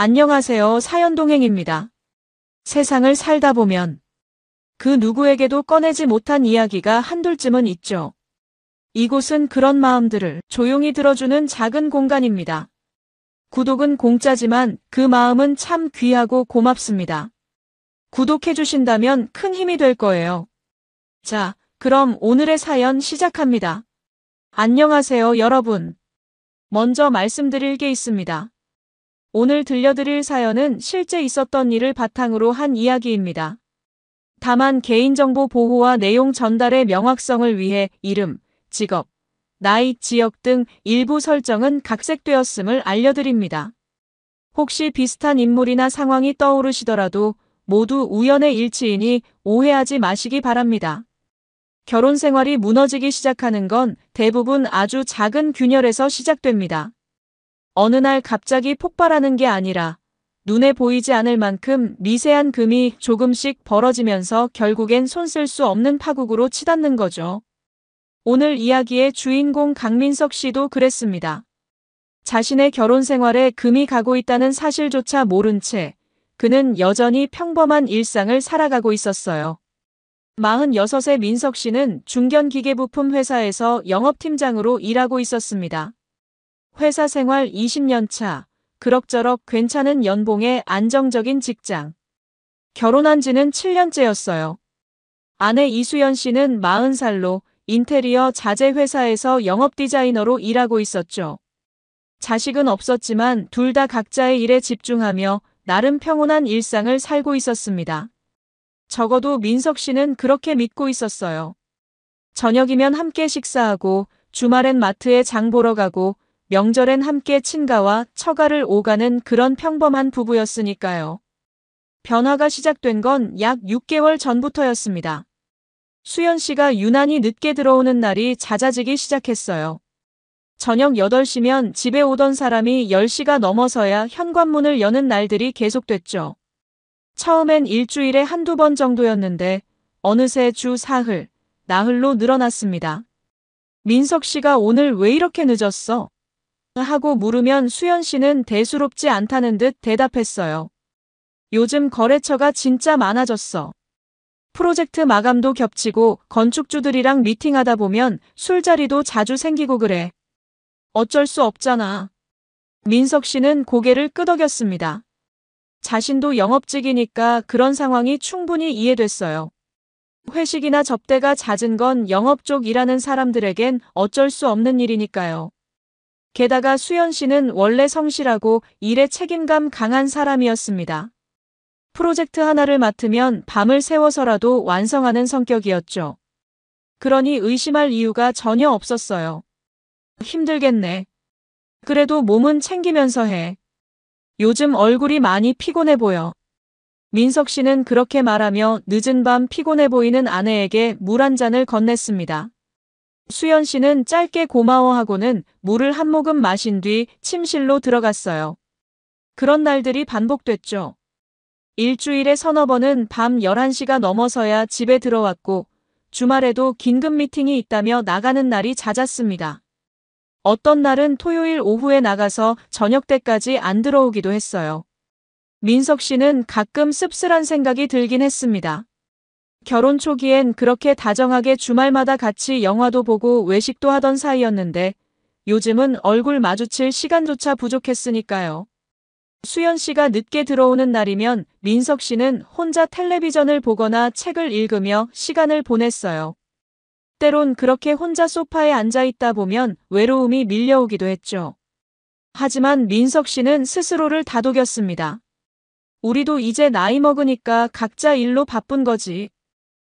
안녕하세요. 사연동행입니다. 세상을 살다 보면 그 누구에게도 꺼내지 못한 이야기가 한둘쯤은 있죠. 이곳은 그런 마음들을 조용히 들어주는 작은 공간입니다. 구독은 공짜지만 그 마음은 참 귀하고 고맙습니다. 구독해주신다면 큰 힘이 될 거예요. 자, 그럼 오늘의 사연 시작합니다. 안녕하세요, 여러분. 먼저 말씀드릴 게 있습니다. 오늘 들려드릴 사연은 실제 있었던 일을 바탕으로 한 이야기입니다. 다만 개인정보 보호와 내용 전달의 명확성을 위해 이름, 직업, 나이, 지역 등 일부 설정은 각색되었음을 알려드립니다. 혹시 비슷한 인물이나 상황이 떠오르시더라도 모두 우연의 일치이니 오해하지 마시기 바랍니다. 결혼 생활이 무너지기 시작하는 건 대부분 아주 작은 균열에서 시작됩니다. 어느 날 갑자기 폭발하는 게 아니라 눈에 보이지 않을 만큼 미세한 금이 조금씩 벌어지면서 결국엔 손 쓸 수 없는 파국으로 치닫는 거죠. 오늘 이야기의 주인공 강민석 씨도 그랬습니다. 자신의 결혼 생활에 금이 가고 있다는 사실조차 모른 채 그는 여전히 평범한 일상을 살아가고 있었어요. 46의 민석 씨는 중견기계부품 회사에서 영업팀장으로 일하고 있었습니다. 회사 생활 20년 차, 그럭저럭 괜찮은 연봉에 안정적인 직장. 결혼한 지는 7년째였어요. 아내 이수연 씨는 40살로 인테리어 자재 회사에서 영업 디자이너로 일하고 있었죠. 자식은 없었지만 둘 다 각자의 일에 집중하며 나름 평온한 일상을 살고 있었습니다. 적어도 민석 씨는 그렇게 믿고 있었어요. 저녁이면 함께 식사하고 주말엔 마트에 장 보러 가고 명절엔 함께 친가와 처가를 오가는 그런 평범한 부부였으니까요. 변화가 시작된 건 약 6개월 전부터였습니다. 수연 씨가 유난히 늦게 들어오는 날이 잦아지기 시작했어요. 저녁 8시면 집에 오던 사람이 10시가 넘어서야 현관문을 여는 날들이 계속됐죠. 처음엔 일주일에 한두 번 정도였는데 어느새 주 사흘, 나흘로 늘어났습니다. 민석 씨가 오늘 왜 이렇게 늦었어? 하고 물으면 수연 씨는 대수롭지 않다는 듯 대답했어요. 요즘 거래처가 진짜 많아졌어. 프로젝트 마감도 겹치고 건축주들이랑 미팅하다 보면 술자리도 자주 생기고 그래. 어쩔 수 없잖아. 민석 씨는 고개를 끄덕였습니다. 자신도 영업직이니까 그런 상황이 충분히 이해됐어요. 회식이나 접대가 잦은 건 영업 쪽 일하는 사람들에겐 어쩔 수 없는 일이니까요. 게다가 수연 씨는 원래 성실하고 일에 책임감 강한 사람이었습니다. 프로젝트 하나를 맡으면 밤을 새워서라도 완성하는 성격이었죠. 그러니 의심할 이유가 전혀 없었어요. 힘들겠네. 그래도 몸은 챙기면서 해. 요즘 얼굴이 많이 피곤해 보여. 민석 씨는 그렇게 말하며 늦은 밤 피곤해 보이는 아내에게 물 한 잔을 건넸습니다. 수연 씨는 짧게 고마워하고는 물을 한 모금 마신 뒤 침실로 들어갔어요. 그런 날들이 반복됐죠. 일주일에 서너 번은 밤 11시가 넘어서야 집에 들어왔고 주말에도 긴급 미팅이 있다며 나가는 날이 잦았습니다. 어떤 날은 토요일 오후에 나가서 저녁 때까지 안 들어오기도 했어요. 민석 씨는 가끔 씁쓸한 생각이 들긴 했습니다. 결혼 초기엔 그렇게 다정하게 주말마다 같이 영화도 보고 외식도 하던 사이였는데 요즘은 얼굴 마주칠 시간조차 부족했으니까요. 수연 씨가 늦게 들어오는 날이면 민석 씨는 혼자 텔레비전을 보거나 책을 읽으며 시간을 보냈어요. 때론 그렇게 혼자 소파에 앉아 있다 보면 외로움이 밀려오기도 했죠. 하지만 민석 씨는 스스로를 다독였습니다. 우리도 이제 나이 먹으니까 각자 일로 바쁜 거지.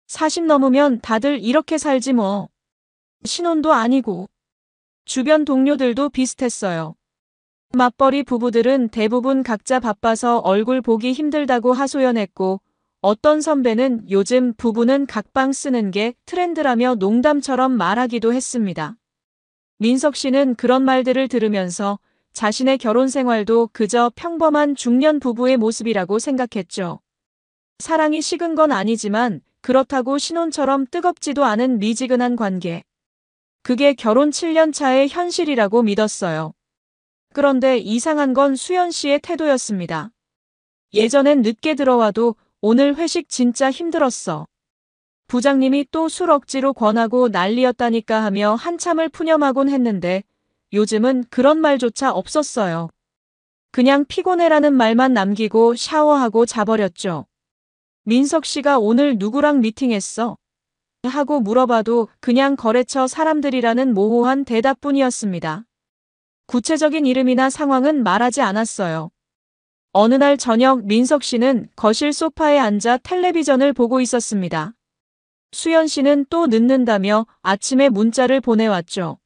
40 넘으면 다들 이렇게 살지 뭐. 신혼도 아니고. 주변 동료들도 비슷했어요. 맞벌이 부부들은 대부분 각자 바빠서 얼굴 보기 힘들다고 하소연했고 어떤 선배는 요즘 부부는 각방 쓰는 게 트렌드라며 농담처럼 말하기도 했습니다. 민석 씨는 그런 말들을 들으면서 자신의 결혼 생활도 그저 평범한 중년 부부의 모습이라고 생각했죠. 사랑이 식은 건 아니지만 그렇다고 신혼처럼 뜨겁지도 않은 미지근한 관계. 그게 결혼 7년 차의 현실이라고 믿었어요. 그런데 이상한 건 수연 씨의 태도였습니다. 예전엔 늦게 들어와도 오늘 회식 진짜 힘들었어. 부장님이 또 술 억지로 권하고 난리였다니까 하며 한참을 푸념하곤 했는데 요즘은 그런 말조차 없었어요. 그냥 피곤해라는 말만 남기고 샤워하고 자버렸죠. 민석 씨가 오늘 누구랑 미팅했어? 하고 물어봐도 그냥 거래처 사람들이라는 모호한 대답뿐이었습니다. 구체적인 이름이나 상황은 말하지 않았어요. 어느 날 저녁 민석 씨는 거실 소파에 앉아 텔레비전을 보고 있었습니다. 수연 씨는 또 늦는다며 아침에 문자를 보내왔죠.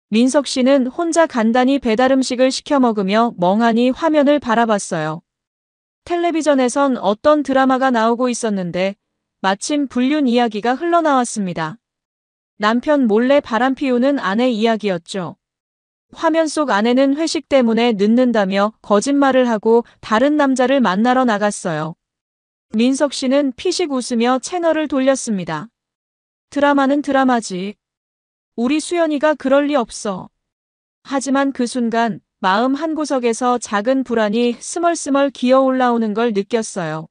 민석 씨는 혼자 간단히 배달 음식을 시켜 먹으며 멍하니 화면을 바라봤어요. 텔레비전에선 어떤 드라마가 나오고 있었는데 마침 불륜 이야기가 흘러나왔습니다. 남편 몰래 바람 피우는 아내 이야기였죠. 화면 속 아내는 회식 때문에 늦는다며 거짓말을 하고 다른 남자를 만나러 나갔어요. 민석 씨는 피식 웃으며 채널을 돌렸습니다. 드라마는 드라마지. 우리 수연이가 그럴 리 없어. 하지만 그 순간 마음 한구석에서 작은 불안이 스멀스멀 기어 올라오는 걸 느꼈어요.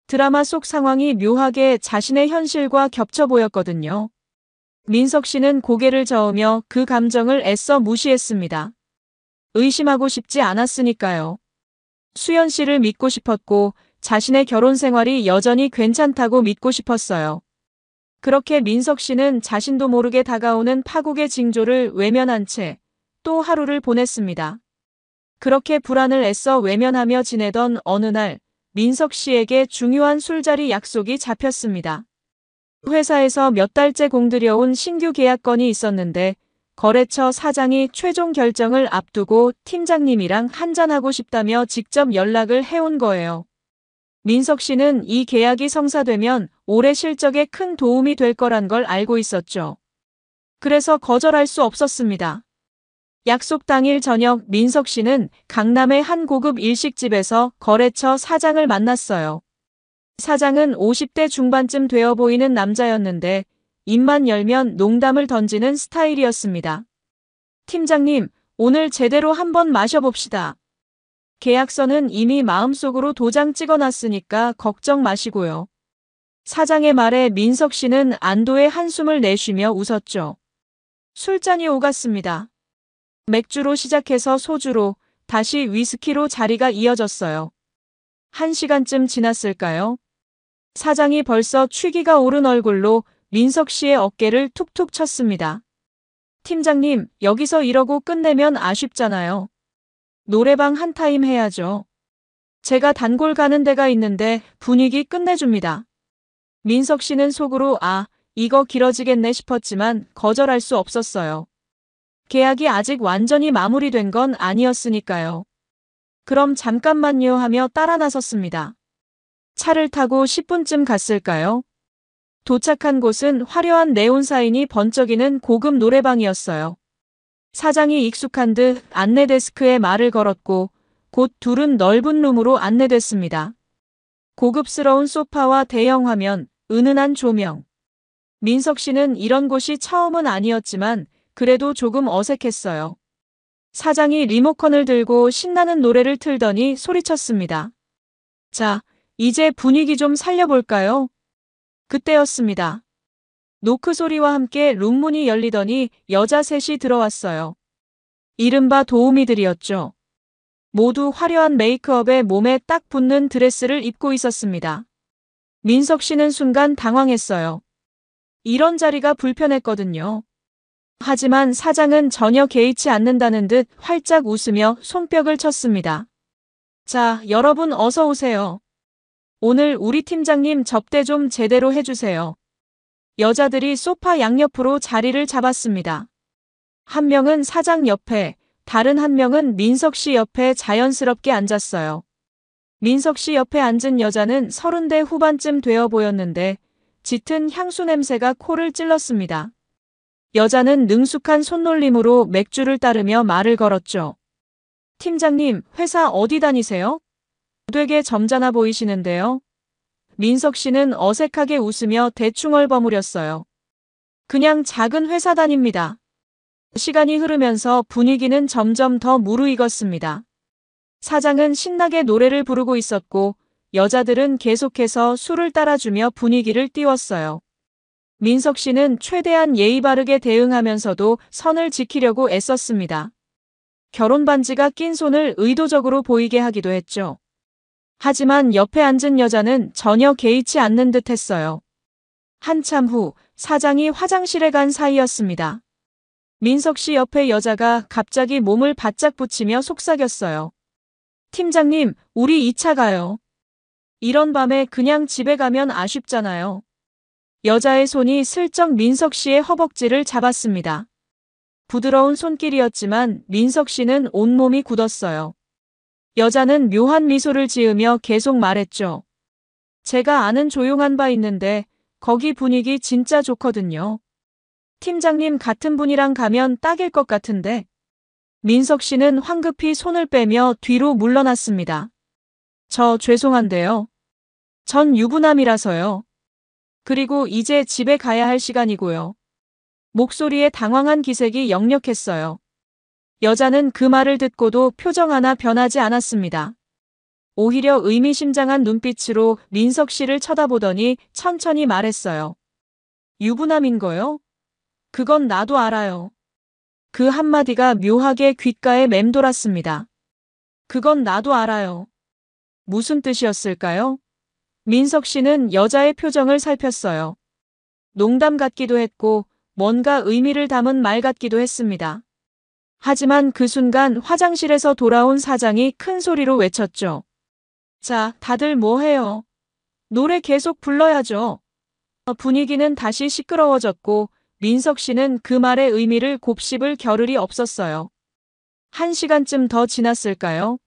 드라마 속 상황이 묘하게 자신의 현실과 겹쳐 보였거든요. 민석 씨는 고개를 저으며 그 감정을 애써 무시했습니다. 의심하고 싶지 않았으니까요. 수연 씨를 믿고 싶었고 자신의 결혼 생활이 여전히 괜찮다고 믿고 싶었어요. 그렇게 민석 씨는 자신도 모르게 다가오는 파국의 징조를 외면한 채 또 하루를 보냈습니다. 그렇게 불안을 애써 외면하며 지내던 어느 날 민석 씨에게 중요한 술자리 약속이 잡혔습니다. 회사에서 몇 달째 공들여온 신규 계약건이 있었는데 거래처 사장이 최종 결정을 앞두고 팀장님이랑 한잔하고 싶다며 직접 연락을 해온 거예요. 민석 씨는 이 계약이 성사되면 올해 실적에 큰 도움이 될 거란 걸 알고 있었죠. 그래서 거절할 수 없었습니다. 약속 당일 저녁 민석 씨는 강남의 한 고급 일식집에서 거래처 사장을 만났어요. 사장은 50대 중반쯤 되어 보이는 남자였는데 입만 열면 농담을 던지는 스타일이었습니다. 팀장님, 오늘 제대로 한번 마셔봅시다. 계약서는 이미 마음속으로 도장 찍어놨으니까 걱정 마시고요. 사장의 말에 민석 씨는 안도의 한숨을 내쉬며 웃었죠. 술잔이 오갔습니다. 맥주로 시작해서 소주로, 다시 위스키로 자리가 이어졌어요. 1시간쯤 지났을까요? 사장이 벌써 취기가 오른 얼굴로 민석 씨의 어깨를 툭툭 쳤습니다. 팀장님, 여기서 이러고 끝내면 아쉽잖아요. 노래방 한 타임 해야죠. 제가 단골 가는 데가 있는데 분위기 끝내줍니다. 민석 씨는 속으로 이거 길어지겠네 싶었지만 거절할 수 없었어요. 계약이 아직 완전히 마무리된 건 아니었으니까요. 그럼 잠깐만요 하며 따라 나섰습니다. 차를 타고 10분쯤 갔을까요? 도착한 곳은 화려한 네온사인이 번쩍이는 고급 노래방이었어요. 사장이 익숙한 듯 안내 데스크에 말을 걸었고 곧 둘은 넓은 룸으로 안내됐습니다. 고급스러운 소파와 대형 화면, 은은한 조명. 민석 씨는 이런 곳이 처음은 아니었지만 그래도 조금 어색했어요. 사장이 리모컨을 들고 신나는 노래를 틀더니 소리쳤습니다. 자, 이제 분위기 좀 살려볼까요? 그때였습니다. 노크 소리와 함께 룸문이 열리더니 여자 셋이 들어왔어요. 이른바 도우미들이었죠. 모두 화려한 메이크업에 몸에 딱 붙는 드레스를 입고 있었습니다. 민석 씨는 순간 당황했어요. 이런 자리가 불편했거든요. 하지만 사장은 전혀 개의치 않는다는 듯 활짝 웃으며 손뼉을 쳤습니다. 자, 여러분 어서 오세요. 오늘 우리 팀장님 접대 좀 제대로 해주세요. 여자들이 소파 양옆으로 자리를 잡았습니다. 한 명은 사장 옆에, 다른 한 명은 민석 씨 옆에 자연스럽게 앉았어요. 민석 씨 옆에 앉은 여자는 30대 후반쯤 되어 보였는데 짙은 향수 냄새가 코를 찔렀습니다. 여자는 능숙한 손놀림으로 맥주를 따르며 말을 걸었죠. 팀장님, 회사 어디 다니세요? 되게 점잖아 보이시는데요. 민석 씨는 어색하게 웃으며 대충 얼버무렸어요. 그냥 작은 회사 다닙니다. 시간이 흐르면서 분위기는 점점 더 무르익었습니다. 사장은 신나게 노래를 부르고 있었고 여자들은 계속해서 술을 따라주며 분위기를 띄웠어요. 민석 씨는 최대한 예의 바르게 대응하면서도 선을 지키려고 애썼습니다. 결혼 반지가 낀 손을 의도적으로 보이게 하기도 했죠. 하지만 옆에 앉은 여자는 전혀 개의치 않는 듯 했어요. 한참 후 사장이 화장실에 간 사이였습니다. 민석 씨 옆에 여자가 갑자기 몸을 바짝 붙이며 속삭였어요. 팀장님, 우리 2차 가요. 이런 밤에 그냥 집에 가면 아쉽잖아요. 여자의 손이 슬쩍 민석 씨의 허벅지를 잡았습니다. 부드러운 손길이었지만 민석 씨는 온몸이 굳었어요. 여자는 묘한 미소를 지으며 계속 말했죠. 제가 아는 조용한 바 있는데 거기 분위기 진짜 좋거든요. 팀장님 같은 분이랑 가면 딱일 것 같은데. 민석 씨는 황급히 손을 빼며 뒤로 물러났습니다. 저 죄송한데요. 전 유부남이라서요. 그리고 이제 집에 가야 할 시간이고요. 목소리에 당황한 기색이 역력했어요. 여자는 그 말을 듣고도 표정 하나 변하지 않았습니다. 오히려 의미심장한 눈빛으로 민석 씨를 쳐다보더니 천천히 말했어요. 유부남인 거요? 그건 나도 알아요. 그 한마디가 묘하게 귓가에 맴돌았습니다. 그건 나도 알아요. 무슨 뜻이었을까요? 민석 씨는 여자의 표정을 살폈어요. 농담 같기도 했고 뭔가 의미를 담은 말 같기도 했습니다. 하지만 그 순간 화장실에서 돌아온 사장이 큰 소리로 외쳤죠. 자, 다들 뭐 해요? 노래 계속 불러야죠. 분위기는 다시 시끄러워졌고 민석 씨는 그 말의 의미를 곱씹을 겨를이 없었어요. 1시간쯤 더 지났을까요?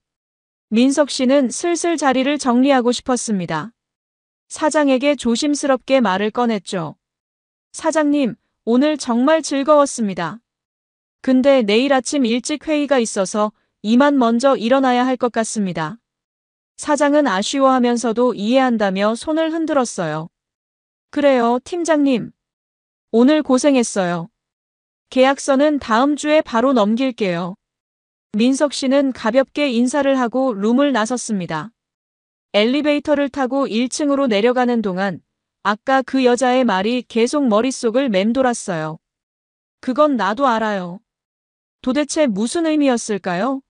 민석 씨는 슬슬 자리를 정리하고 싶었습니다. 사장에게 조심스럽게 말을 꺼냈죠. 사장님, 오늘 정말 즐거웠습니다. 근데 내일 아침 일찍 회의가 있어서 이만 먼저 일어나야 할 것 같습니다. 사장은 아쉬워하면서도 이해한다며 손을 흔들었어요. 그래요, 팀장님. 오늘 고생했어요. 계약서는 다음 주에 바로 넘길게요. 민석 씨는 가볍게 인사를 하고 룸을 나섰습니다. 엘리베이터를 타고 1층으로 내려가는 동안 아까 그 여자의 말이 계속 머릿속을 맴돌았어요. 그건 나도 알아요. 도대체 무슨 의미였을까요?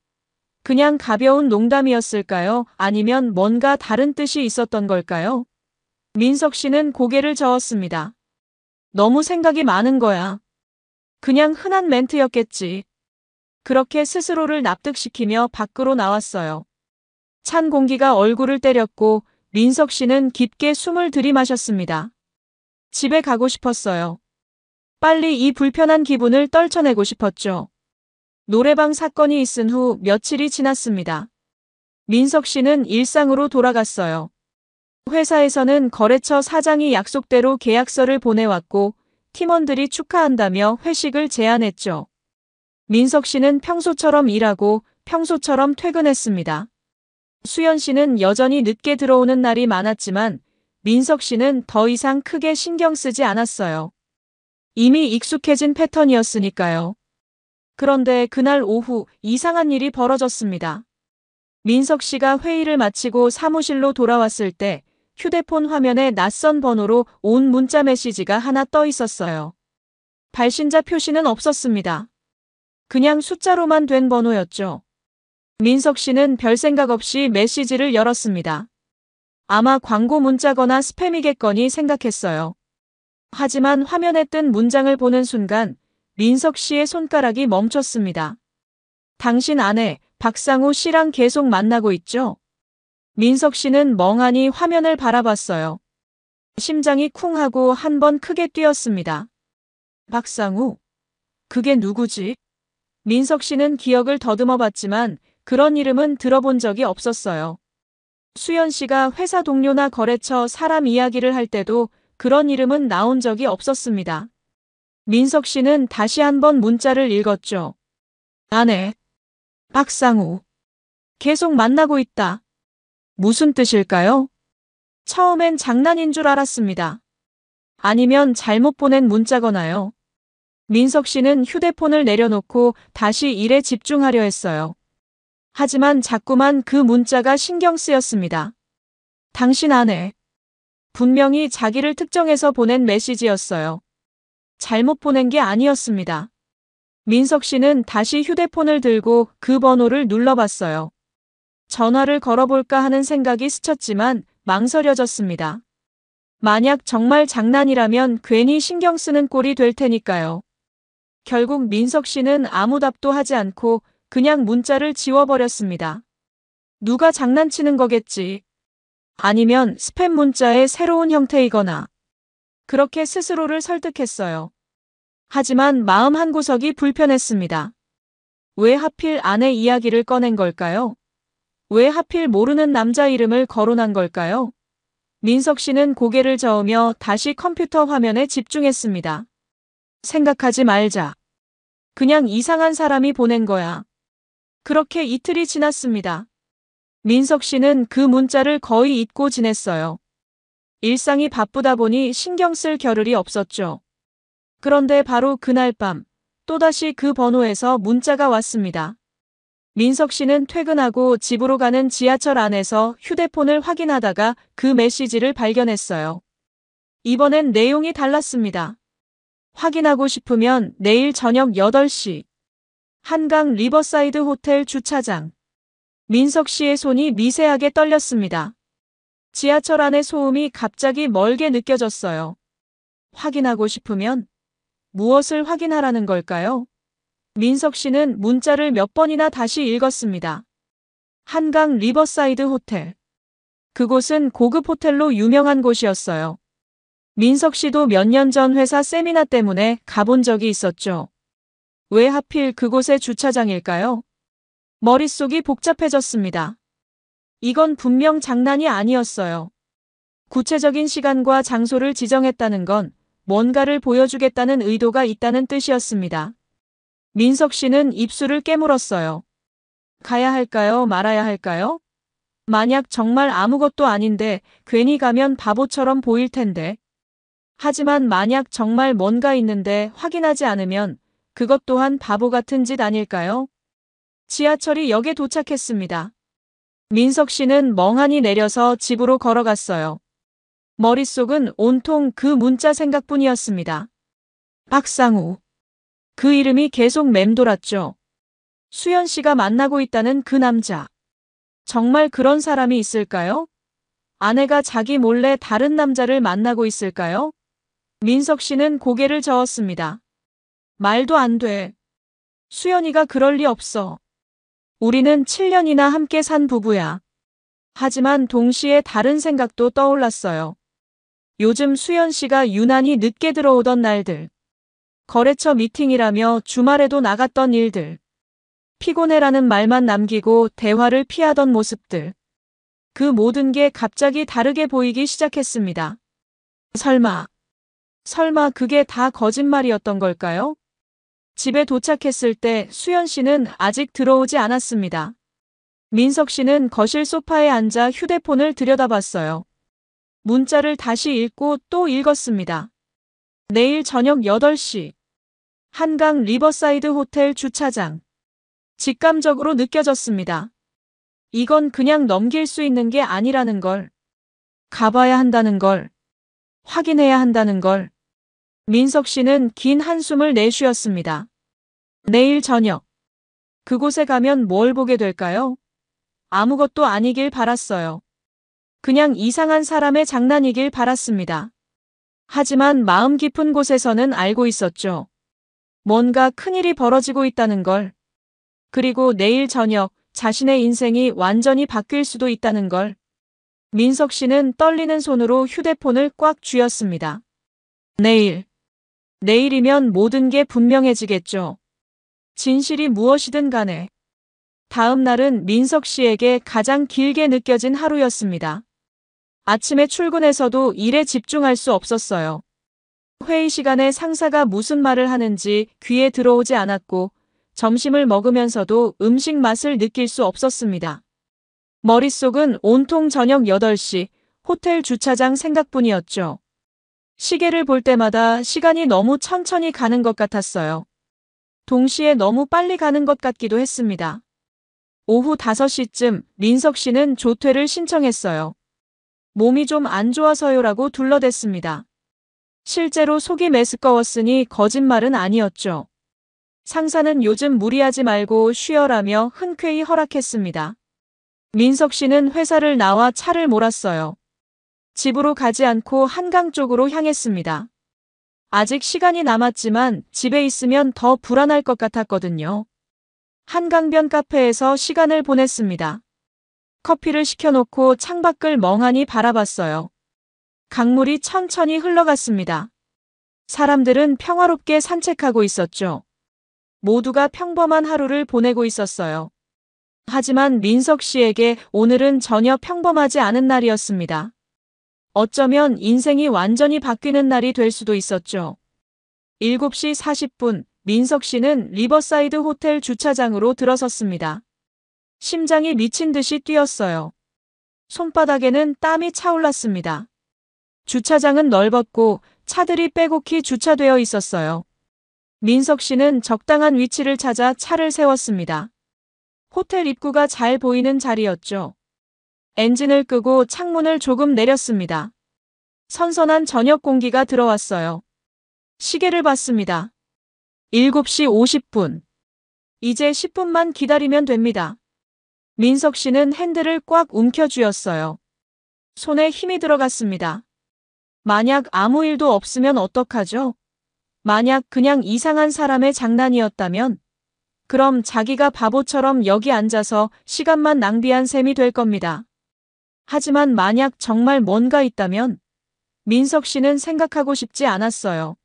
그냥 가벼운 농담이었을까요? 아니면 뭔가 다른 뜻이 있었던 걸까요? 민석 씨는 고개를 저었습니다. 너무 생각이 많은 거야. 그냥 흔한 멘트였겠지. 그렇게 스스로를 납득시키며 밖으로 나왔어요. 찬 공기가 얼굴을 때렸고 민석 씨는 깊게 숨을 들이마셨습니다. 집에 가고 싶었어요. 빨리 이 불편한 기분을 떨쳐내고 싶었죠. 노래방 사건이 있은 후 며칠이 지났습니다. 민석 씨는 일상으로 돌아갔어요. 회사에서는 거래처 사장이 약속대로 계약서를 보내왔고 팀원들이 축하한다며 회식을 제안했죠. 민석 씨는 평소처럼 일하고 평소처럼 퇴근했습니다. 수연 씨는 여전히 늦게 들어오는 날이 많았지만 민석 씨는 더 이상 크게 신경 쓰지 않았어요. 이미 익숙해진 패턴이었으니까요. 그런데 그날 오후 이상한 일이 벌어졌습니다. 민석 씨가 회의를 마치고 사무실로 돌아왔을 때 휴대폰 화면에 낯선 번호로 온 문자 메시지가 하나 떠 있었어요. 발신자 표시는 없었습니다. 그냥 숫자로만 된 번호였죠. 민석 씨는 별 생각 없이 메시지를 열었습니다. 아마 광고 문자거나 스팸이겠거니 생각했어요. 하지만 화면에 뜬 문장을 보는 순간 민석 씨의 손가락이 멈췄습니다. 당신 아내 박상우 씨랑 계속 만나고 있죠? 민석 씨는 멍하니 화면을 바라봤어요. 심장이 쿵 하고 한 번 크게 뛰었습니다. 박상우? 그게 누구지? 민석 씨는 기억을 더듬어 봤지만 그런 이름은 들어본 적이 없었어요. 수연 씨가 회사 동료나 거래처 사람 이야기를 할 때도 그런 이름은 나온 적이 없었습니다. 민석 씨는 다시 한번 문자를 읽었죠. 아내. 박상우. 계속 만나고 있다. 무슨 뜻일까요? 처음엔 장난인 줄 알았습니다. 아니면 잘못 보낸 문자거나요. 민석 씨는 휴대폰을 내려놓고 다시 일에 집중하려 했어요. 하지만 자꾸만 그 문자가 신경 쓰였습니다. 당신 아내. 분명히 자기를 특정해서 보낸 메시지였어요. 잘못 보낸 게 아니었습니다. 민석 씨는 다시 휴대폰을 들고 그 번호를 눌러봤어요. 전화를 걸어볼까 하는 생각이 스쳤지만 망설여졌습니다. 만약 정말 장난이라면 괜히 신경 쓰는 꼴이 될 테니까요. 결국 민석 씨는 아무 답도 하지 않고 그냥 문자를 지워버렸습니다. 누가 장난치는 거겠지. 아니면 스팸 문자의 새로운 형태이거나. 그렇게 스스로를 설득했어요. 하지만 마음 한구석이 불편했습니다. 왜 하필 아내 이야기를 꺼낸 걸까요? 왜 하필 모르는 남자 이름을 거론한 걸까요? 민석 씨는 고개를 저으며 다시 컴퓨터 화면에 집중했습니다. 생각하지 말자. 그냥 이상한 사람이 보낸 거야. 그렇게 이틀이 지났습니다. 민석 씨는 그 문자를 거의 잊고 지냈어요. 일상이 바쁘다 보니 신경 쓸 겨를이 없었죠. 그런데 바로 그날 밤, 또다시 그 번호에서 문자가 왔습니다. 민석 씨는 퇴근하고 집으로 가는 지하철 안에서 휴대폰을 확인하다가 그 메시지를 발견했어요. 이번엔 내용이 달랐습니다. 확인하고 싶으면 내일 저녁 8시. 한강 리버사이드 호텔 주차장. 민석 씨의 손이 미세하게 떨렸습니다. 지하철 안의 소음이 갑자기 멀게 느껴졌어요. 확인하고 싶으면 무엇을 확인하라는 걸까요? 민석 씨는 문자를 몇 번이나 다시 읽었습니다. 한강 리버사이드 호텔. 그곳은 고급 호텔로 유명한 곳이었어요. 민석 씨도 몇 년 전 회사 세미나 때문에 가본 적이 있었죠. 왜 하필 그곳의 주차장일까요? 머릿속이 복잡해졌습니다. 이건 분명 장난이 아니었어요. 구체적인 시간과 장소를 지정했다는 건 뭔가를 보여주겠다는 의도가 있다는 뜻이었습니다. 민석 씨는 입술을 깨물었어요. 가야 할까요? 말아야 할까요? 만약 정말 아무것도 아닌데 괜히 가면 바보처럼 보일 텐데. 하지만 만약 정말 뭔가 있는데 확인하지 않으면 그것 또한 바보 같은 짓 아닐까요? 지하철이 역에 도착했습니다. 민석 씨는 멍하니 내려서 집으로 걸어갔어요. 머릿속은 온통 그 문자 생각뿐이었습니다. 박상우. 그 이름이 계속 맴돌았죠. 수연 씨가 만나고 있다는 그 남자. 정말 그런 사람이 있을까요? 아내가 자기 몰래 다른 남자를 만나고 있을까요? 민석 씨는 고개를 저었습니다. 말도 안 돼. 수연이가 그럴 리 없어. 우리는 7년이나 함께 산 부부야. 하지만 동시에 다른 생각도 떠올랐어요. 요즘 수연 씨가 유난히 늦게 들어오던 날들. 거래처 미팅이라며 주말에도 나갔던 일들. 피곤해라는 말만 남기고 대화를 피하던 모습들. 그 모든 게 갑자기 다르게 보이기 시작했습니다. 설마 그게 다 거짓말이었던 걸까요? 집에 도착했을 때 수연 씨는 아직 들어오지 않았습니다. 민석 씨는 거실 소파에 앉아 휴대폰을 들여다봤어요. 문자를 다시 읽고 또 읽었습니다. 내일 저녁 8시. 한강 리버사이드 호텔 주차장. 직감적으로 느껴졌습니다. 이건 그냥 넘길 수 있는 게 아니라는 걸. 가봐야 한다는 걸. 확인해야 한다는 걸. 민석 씨는 긴 한숨을 내쉬었습니다. 내일 저녁. 그곳에 가면 뭘 보게 될까요? 아무것도 아니길 바랐어요. 그냥 이상한 사람의 장난이길 바랐습니다. 하지만 마음 깊은 곳에서는 알고 있었죠. 뭔가 큰일이 벌어지고 있다는 걸. 그리고 내일 저녁 자신의 인생이 완전히 바뀔 수도 있다는 걸. 민석 씨는 떨리는 손으로 휴대폰을 꽉 쥐었습니다. 내일이면 모든 게 분명해지겠죠. 진실이 무엇이든 간에. 다음 날은 민석 씨에게 가장 길게 느껴진 하루였습니다. 아침에 출근해서도 일에 집중할 수 없었어요. 회의 시간에 상사가 무슨 말을 하는지 귀에 들어오지 않았고 점심을 먹으면서도 음식 맛을 느낄 수 없었습니다. 머릿속은 온통 저녁 8시 호텔 주차장 생각뿐이었죠. 시계를 볼 때마다 시간이 너무 천천히 가는 것 같았어요. 동시에 너무 빨리 가는 것 같기도 했습니다. 오후 5시쯤 민석 씨는 조퇴를 신청했어요. 몸이 좀 안 좋아서요라고 둘러댔습니다. 실제로 속이 메스꺼웠으니 거짓말은 아니었죠. 상사는 요즘 무리하지 말고 쉬어라며 흔쾌히 허락했습니다. 민석 씨는 회사를 나와 차를 몰았어요. 집으로 가지 않고 한강 쪽으로 향했습니다. 아직 시간이 남았지만 집에 있으면 더 불안할 것 같았거든요. 한강변 카페에서 시간을 보냈습니다. 커피를 시켜놓고 창밖을 멍하니 바라봤어요. 강물이 천천히 흘러갔습니다. 사람들은 평화롭게 산책하고 있었죠. 모두가 평범한 하루를 보내고 있었어요. 하지만 민석 씨에게 오늘은 전혀 평범하지 않은 날이었습니다. 어쩌면 인생이 완전히 바뀌는 날이 될 수도 있었죠. 7시 40분, 민석 씨는 리버사이드 호텔 주차장으로 들어섰습니다. 심장이 미친 듯이 뛰었어요. 손바닥에는 땀이 차올랐습니다. 주차장은 넓었고 차들이 빼곡히 주차되어 있었어요. 민석 씨는 적당한 위치를 찾아 차를 세웠습니다. 호텔 입구가 잘 보이는 자리였죠. 엔진을 끄고 창문을 조금 내렸습니다. 선선한 저녁 공기가 들어왔어요. 시계를 봤습니다. 7시 50분. 이제 10분만 기다리면 됩니다. 민석 씨는 핸들을 꽉 움켜쥐었어요. 손에 힘이 들어갔습니다. 만약 아무 일도 없으면 어떡하죠? 만약 그냥 이상한 사람의 장난이었다면? 그럼 자기가 바보처럼 여기 앉아서 시간만 낭비한 셈이 될 겁니다. 하지만 만약 정말 뭔가 있다면? 민석 씨는 생각하고 싶지 않았어요.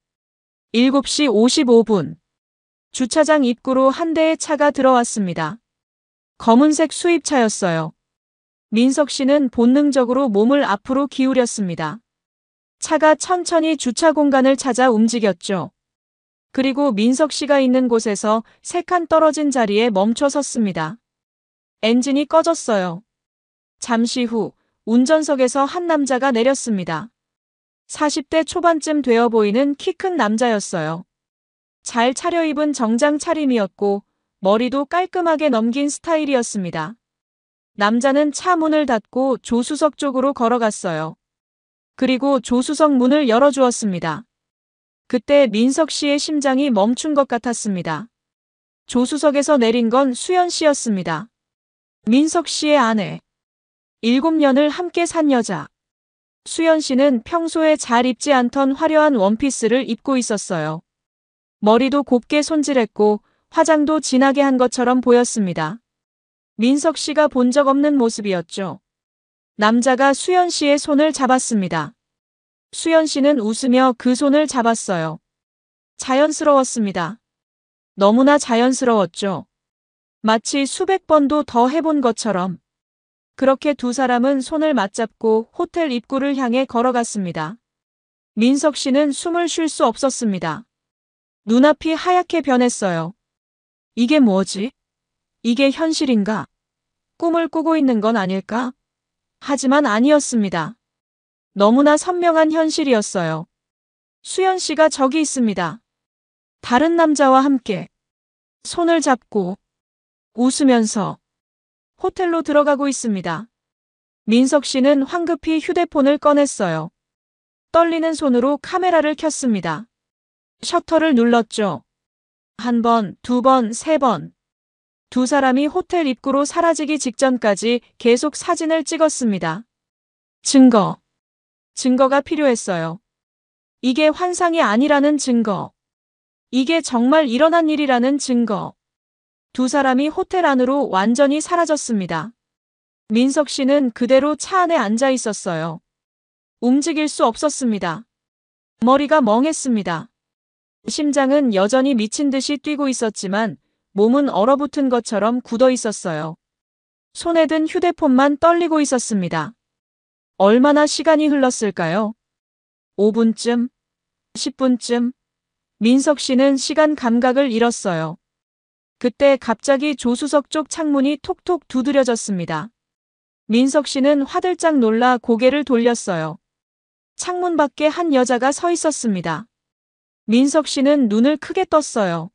7시 55분. 주차장 입구로 한 대의 차가 들어왔습니다. 검은색 수입차였어요. 민석 씨는 본능적으로 몸을 앞으로 기울였습니다. 차가 천천히 주차 공간을 찾아 움직였죠. 그리고 민석 씨가 있는 곳에서 3칸 떨어진 자리에 멈춰 섰습니다. 엔진이 꺼졌어요. 잠시 후 운전석에서 한 남자가 내렸습니다. 40대 초반쯤 되어 보이는 키 큰 남자였어요. 잘 차려입은 정장 차림이었고 머리도 깔끔하게 넘긴 스타일이었습니다. 남자는 차 문을 닫고 조수석 쪽으로 걸어갔어요. 그리고 조수석 문을 열어주었습니다. 그때 민석 씨의 심장이 멈춘 것 같았습니다. 조수석에서 내린 건 수연 씨였습니다. 민석 씨의 아내. 7년을 함께 산 여자. 수연 씨는 평소에 잘 입지 않던 화려한 원피스를 입고 있었어요. 머리도 곱게 손질했고 화장도 진하게 한 것처럼 보였습니다. 민석 씨가 본 적 없는 모습이었죠. 남자가 수연 씨의 손을 잡았습니다. 수연 씨는 웃으며 그 손을 잡았어요. 자연스러웠습니다. 너무나 자연스러웠죠. 마치 수백 번도 더 해본 것처럼. 그렇게 두 사람은 손을 맞잡고 호텔 입구를 향해 걸어갔습니다. 민석 씨는 숨을 쉴 수 없었습니다. 눈앞이 하얗게 변했어요. 이게 뭐지? 이게 현실인가? 꿈을 꾸고 있는 건 아닐까? 하지만 아니었습니다. 너무나 선명한 현실이었어요. 수연 씨가 저기 있습니다. 다른 남자와 함께 손을 잡고 웃으면서 호텔로 들어가고 있습니다. 민석 씨는 황급히 휴대폰을 꺼냈어요. 떨리는 손으로 카메라를 켰습니다. 셔터를 눌렀죠. 1번, 2번, 3번. 두 사람이 호텔 입구로 사라지기 직전까지 계속 사진을 찍었습니다. 증거가 필요했어요. 이게 환상이 아니라는 증거. 이게 정말 일어난 일이라는 증거. 두 사람이 호텔 안으로 완전히 사라졌습니다. 민석 씨는 그대로 차 안에 앉아 있었어요. 움직일 수 없었습니다. 머리가 멍했습니다. 심장은 여전히 미친 듯이 뛰고 있었지만 몸은 얼어붙은 것처럼 굳어 있었어요. 손에 든 휴대폰만 떨리고 있었습니다. 얼마나 시간이 흘렀을까요? 5분쯤? 10분쯤? 민석 씨는 시간 감각을 잃었어요. 그때 갑자기 조수석 쪽 창문이 톡톡 두드려졌습니다. 민석 씨는 화들짝 놀라 고개를 돌렸어요. 창문 밖에 한 여자가 서 있었습니다. 민석 씨는 눈을 크게 떴어요.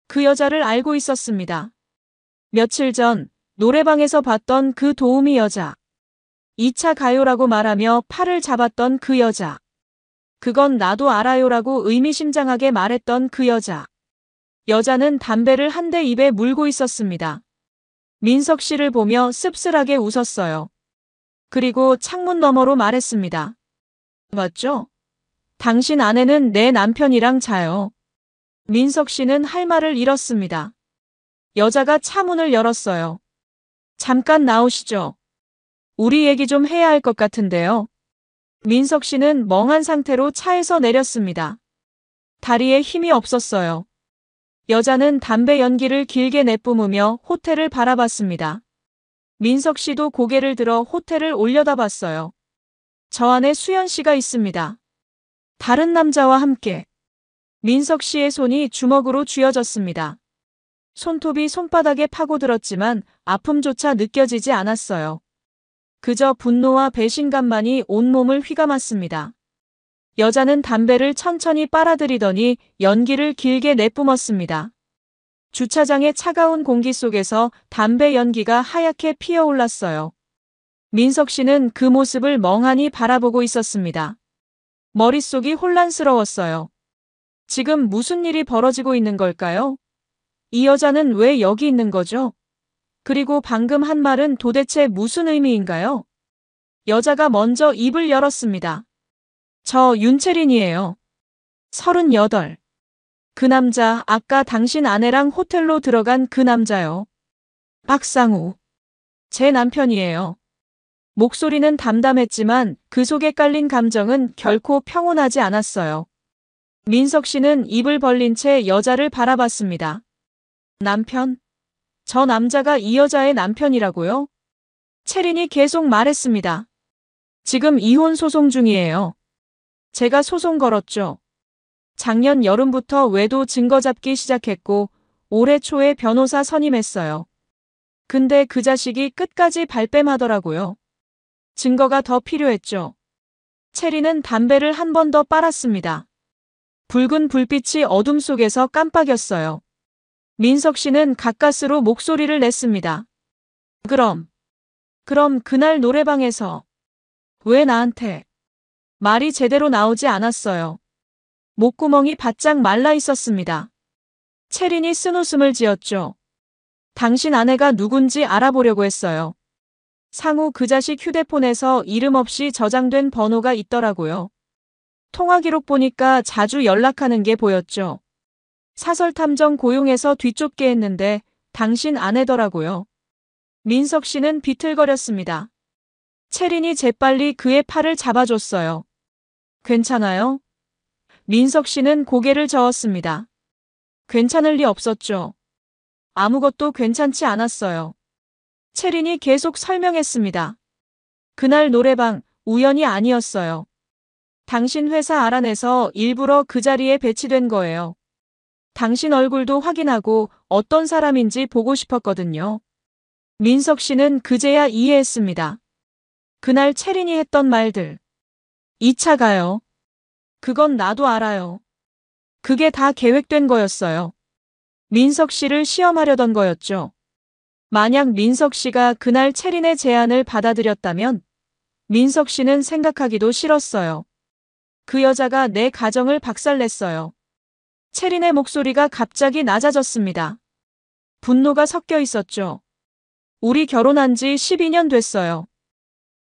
그 여자를 알고 있었습니다. 며칠 전 노래방에서 봤던 그 도우미 여자. 2차 가요라고 말하며 팔을 잡았던 그 여자. 그건 나도 알아요라고 의미심장하게 말했던 그 여자. 여자는 담배를 한 대 입에 물고 있었습니다. 민석 씨를 보며 씁쓸하게 웃었어요. 그리고 창문 너머로 말했습니다. 맞죠? 당신 아내는 내 남편이랑 자요. 민석 씨는 할 말을 잃었습니다. 여자가 차 문을 열었어요. 잠깐 나오시죠. 우리 얘기 좀 해야 할 것 같은데요. 민석 씨는 멍한 상태로 차에서 내렸습니다. 다리에 힘이 없었어요. 여자는 담배 연기를 길게 내뿜으며 호텔을 바라봤습니다. 민석 씨도 고개를 들어 호텔을 올려다봤어요. 저 안에 수연 씨가 있습니다. 다른 남자와 함께. 민석 씨의 손이 주먹으로 쥐어졌습니다. 손톱이 손바닥에 파고들었지만 아픔조차 느껴지지 않았어요. 그저 분노와 배신감만이 온몸을 휘감았습니다. 여자는 담배를 천천히 빨아들이더니 연기를 길게 내뿜었습니다. 주차장의 차가운 공기 속에서 담배 연기가 하얗게 피어올랐어요. 민석 씨는 그 모습을 멍하니 바라보고 있었습니다. 머릿속이 혼란스러웠어요. 지금 무슨 일이 벌어지고 있는 걸까요? 이 여자는 왜 여기 있는 거죠? 그리고 방금 한 말은 도대체 무슨 의미인가요? 여자가 먼저 입을 열었습니다. 저 윤채린이에요. 38. 그 남자, 아까 당신 아내랑 호텔로 들어간 그 남자요. 박상우. 제 남편이에요. 목소리는 담담했지만 그 속에 깔린 감정은 결코 평온하지 않았어요. 민석 씨는 입을 벌린 채 여자를 바라봤습니다. 남편? 저 남자가 이 여자의 남편이라고요? 채린이 계속 말했습니다. 지금 이혼 소송 중이에요. 제가 소송 걸었죠. 작년 여름부터 외도 증거 잡기 시작했고 올해 초에 변호사 선임했어요. 근데 그 자식이 끝까지 발뺌하더라고요. 증거가 더 필요했죠. 채린은 담배를 한 번 더 빨았습니다. 붉은 불빛이 어둠 속에서 깜빡였어요. 민석 씨는 가까스로 목소리를 냈습니다. 그럼 그날 노래방에서 왜 나한테? 말이 제대로 나오지 않았어요. 목구멍이 바짝 말라 있었습니다. 채린이 쓴웃음을 지었죠. 당신 아내가 누군지 알아보려고 했어요. 상우 그 자식 휴대폰에서 이름 없이 저장된 번호가 있더라고요. 통화 기록 보니까 자주 연락하는 게 보였죠. 사설 탐정 고용해서 뒤쫓게 했는데 당신 아내더라고요. 민석 씨는 비틀거렸습니다. 채린이 재빨리 그의 팔을 잡아줬어요. 괜찮아요? 민석 씨는 고개를 저었습니다. 괜찮을 리 없었죠. 아무것도 괜찮지 않았어요. 채린이 계속 설명했습니다. 그날 노래방 우연이 아니었어요. 당신 회사 알아내서 일부러 그 자리에 배치된 거예요. 당신 얼굴도 확인하고 어떤 사람인지 보고 싶었거든요. 민석 씨는 그제야 이해했습니다. 그날 채린이 했던 말들. 2차 가요. 그건 나도 알아요. 그게 다 계획된 거였어요. 민석 씨를 시험하려던 거였죠. 만약 민석 씨가 그날 채린의 제안을 받아들였다면 민석 씨는 생각하기도 싫었어요. 그 여자가 내 가정을 박살냈어요. 채린의 목소리가 갑자기 낮아졌습니다. 분노가 섞여 있었죠. 우리 결혼한 지 12년 됐어요.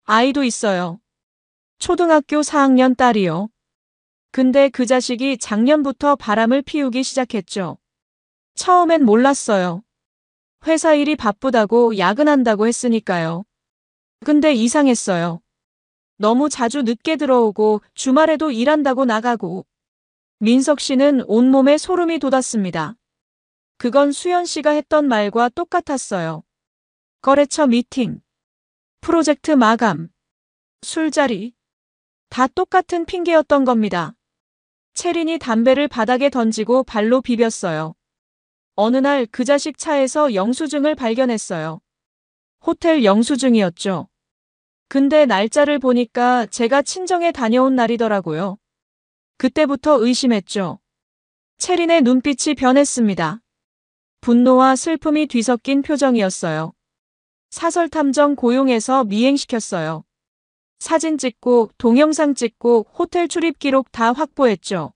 아이도 있어요. 초등학교 4학년 딸이요. 근데 그 자식이 작년부터 바람을 피우기 시작했죠. 처음엔 몰랐어요. 회사 일이 바쁘다고 야근한다고 했으니까요. 근데 이상했어요. 너무 자주 늦게 들어오고 주말에도 일한다고 나가고. 민석 씨는 온몸에 소름이 돋았습니다. 그건 수연 씨가 했던 말과 똑같았어요. 거래처 미팅, 프로젝트 마감, 술자리. 다 똑같은 핑계였던 겁니다. 채린이 담배를 바닥에 던지고 발로 비볐어요. 어느 날 그 자식 차에서 영수증을 발견했어요. 호텔 영수증이었죠. 근데 날짜를 보니까 제가 친정에 다녀온 날이더라고요. 그때부터 의심했죠. 채린의 눈빛이 변했습니다. 분노와 슬픔이 뒤섞인 표정이었어요. 사설탐정 고용해서 미행시켰어요. 사진 찍고 동영상 찍고 호텔 출입 기록 다 확보했죠.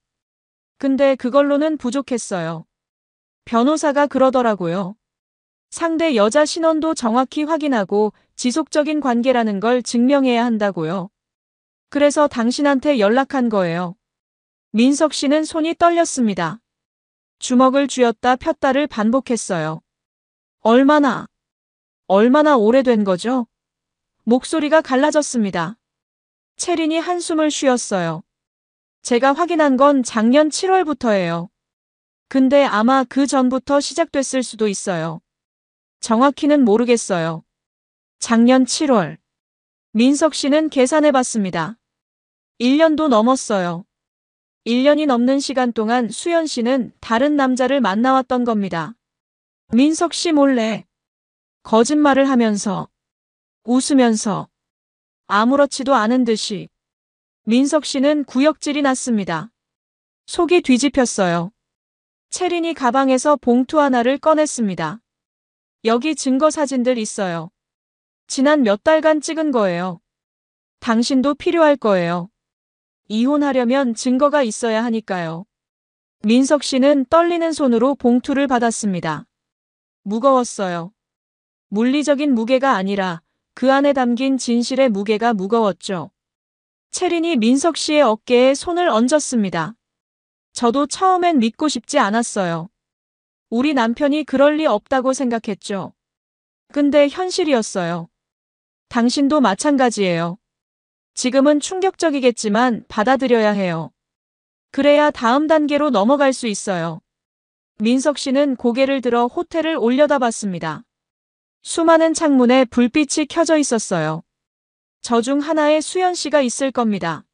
근데 그걸로는 부족했어요. 변호사가 그러더라고요. 상대 여자 신원도 정확히 확인하고 지속적인 관계라는 걸 증명해야 한다고요. 그래서 당신한테 연락한 거예요. 민석 씨는 손이 떨렸습니다. 주먹을 쥐었다 폈다를 반복했어요. 얼마나 오래된 거죠? 목소리가 갈라졌습니다. 채린이 한숨을 쉬었어요. 제가 확인한 건 작년 7월부터예요. 근데 아마 그 전부터 시작됐을 수도 있어요. 정확히는 모르겠어요. 작년 7월. 민석 씨는 계산해 봤습니다. 1년도 넘었어요. 1년이 넘는 시간 동안 수연 씨는 다른 남자를 만나왔던 겁니다. 민석 씨 몰래 거짓말을 하면서 웃으면서 아무렇지도 않은 듯이 민석 씨는 구역질이 났습니다. 속이 뒤집혔어요. 채린이 가방에서 봉투 하나를 꺼냈습니다. 여기 증거 사진들 있어요. 지난 몇 달간 찍은 거예요. 당신도 필요할 거예요. 이혼하려면 증거가 있어야 하니까요. 민석 씨는 떨리는 손으로 봉투를 받았습니다. 무거웠어요. 물리적인 무게가 아니라 그 안에 담긴 진실의 무게가 무거웠죠. 채린이 민석 씨의 어깨에 손을 얹었습니다. 저도 처음엔 믿고 싶지 않았어요. 우리 남편이 그럴 리 없다고 생각했죠. 근데 현실이었어요. 당신도 마찬가지예요. 지금은 충격적이겠지만 받아들여야 해요. 그래야 다음 단계로 넘어갈 수 있어요. 민석 씨는 고개를 들어 호텔을 올려다봤습니다. 수많은 창문에 불빛이 켜져 있었어요. 저 중 하나에 수연 씨가 있을 겁니다.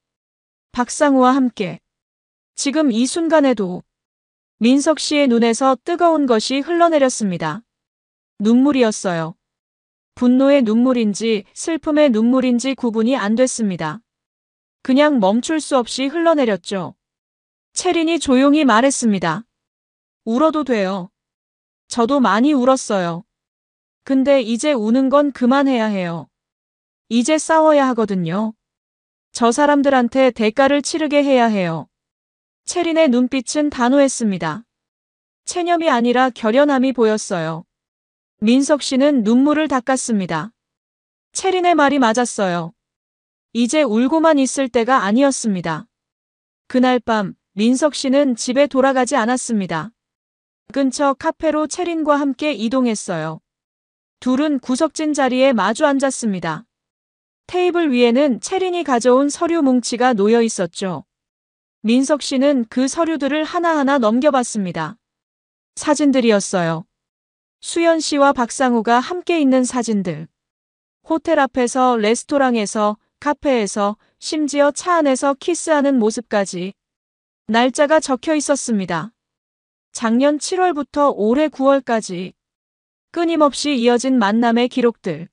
박상우와 함께. 지금 이 순간에도 민석 씨의 눈에서 뜨거운 것이 흘러내렸습니다. 눈물이었어요. 분노의 눈물인지 슬픔의 눈물인지 구분이 안 됐습니다. 그냥 멈출 수 없이 흘러내렸죠. 채린이 조용히 말했습니다. 울어도 돼요. 저도 많이 울었어요. 근데 이제 우는 건 그만해야 해요. 이제 싸워야 하거든요. 저 사람들한테 대가를 치르게 해야 해요. 채린의 눈빛은 단호했습니다. 체념이 아니라 결연함이 보였어요. 민석 씨는 눈물을 닦았습니다. 채린의 말이 맞았어요. 이제 울고만 있을 때가 아니었습니다. 그날 밤 민석 씨는 집에 돌아가지 않았습니다. 근처 카페로 채린과 함께 이동했어요. 둘은 구석진 자리에 마주 앉았습니다. 테이블 위에는 채린이 가져온 서류 뭉치가 놓여 있었죠. 민석 씨는 그 서류들을 하나하나 넘겨봤습니다. 사진들이었어요. 수연 씨와 박상우가 함께 있는 사진들. 호텔 앞에서, 레스토랑에서, 카페에서, 심지어 차 안에서 키스하는 모습까지. 날짜가 적혀 있었습니다. 작년 7월부터 올해 9월까지. 끊임없이 이어진 만남의 기록들.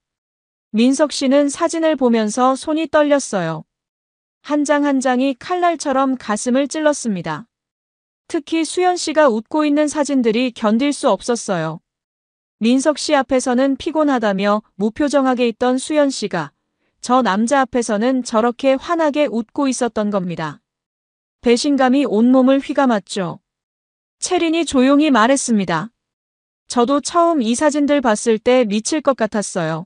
민석 씨는 사진을 보면서 손이 떨렸어요. 한 장 한 장이 칼날처럼 가슴을 찔렀습니다. 특히 수연 씨가 웃고 있는 사진들이 견딜 수 없었어요. 민석 씨 앞에서는 피곤하다며 무표정하게 있던 수연 씨가 저 남자 앞에서는 저렇게 환하게 웃고 있었던 겁니다. 배신감이 온몸을 휘감았죠. 채린이 조용히 말했습니다. 저도 처음 이 사진들 봤을 때 미칠 것 같았어요.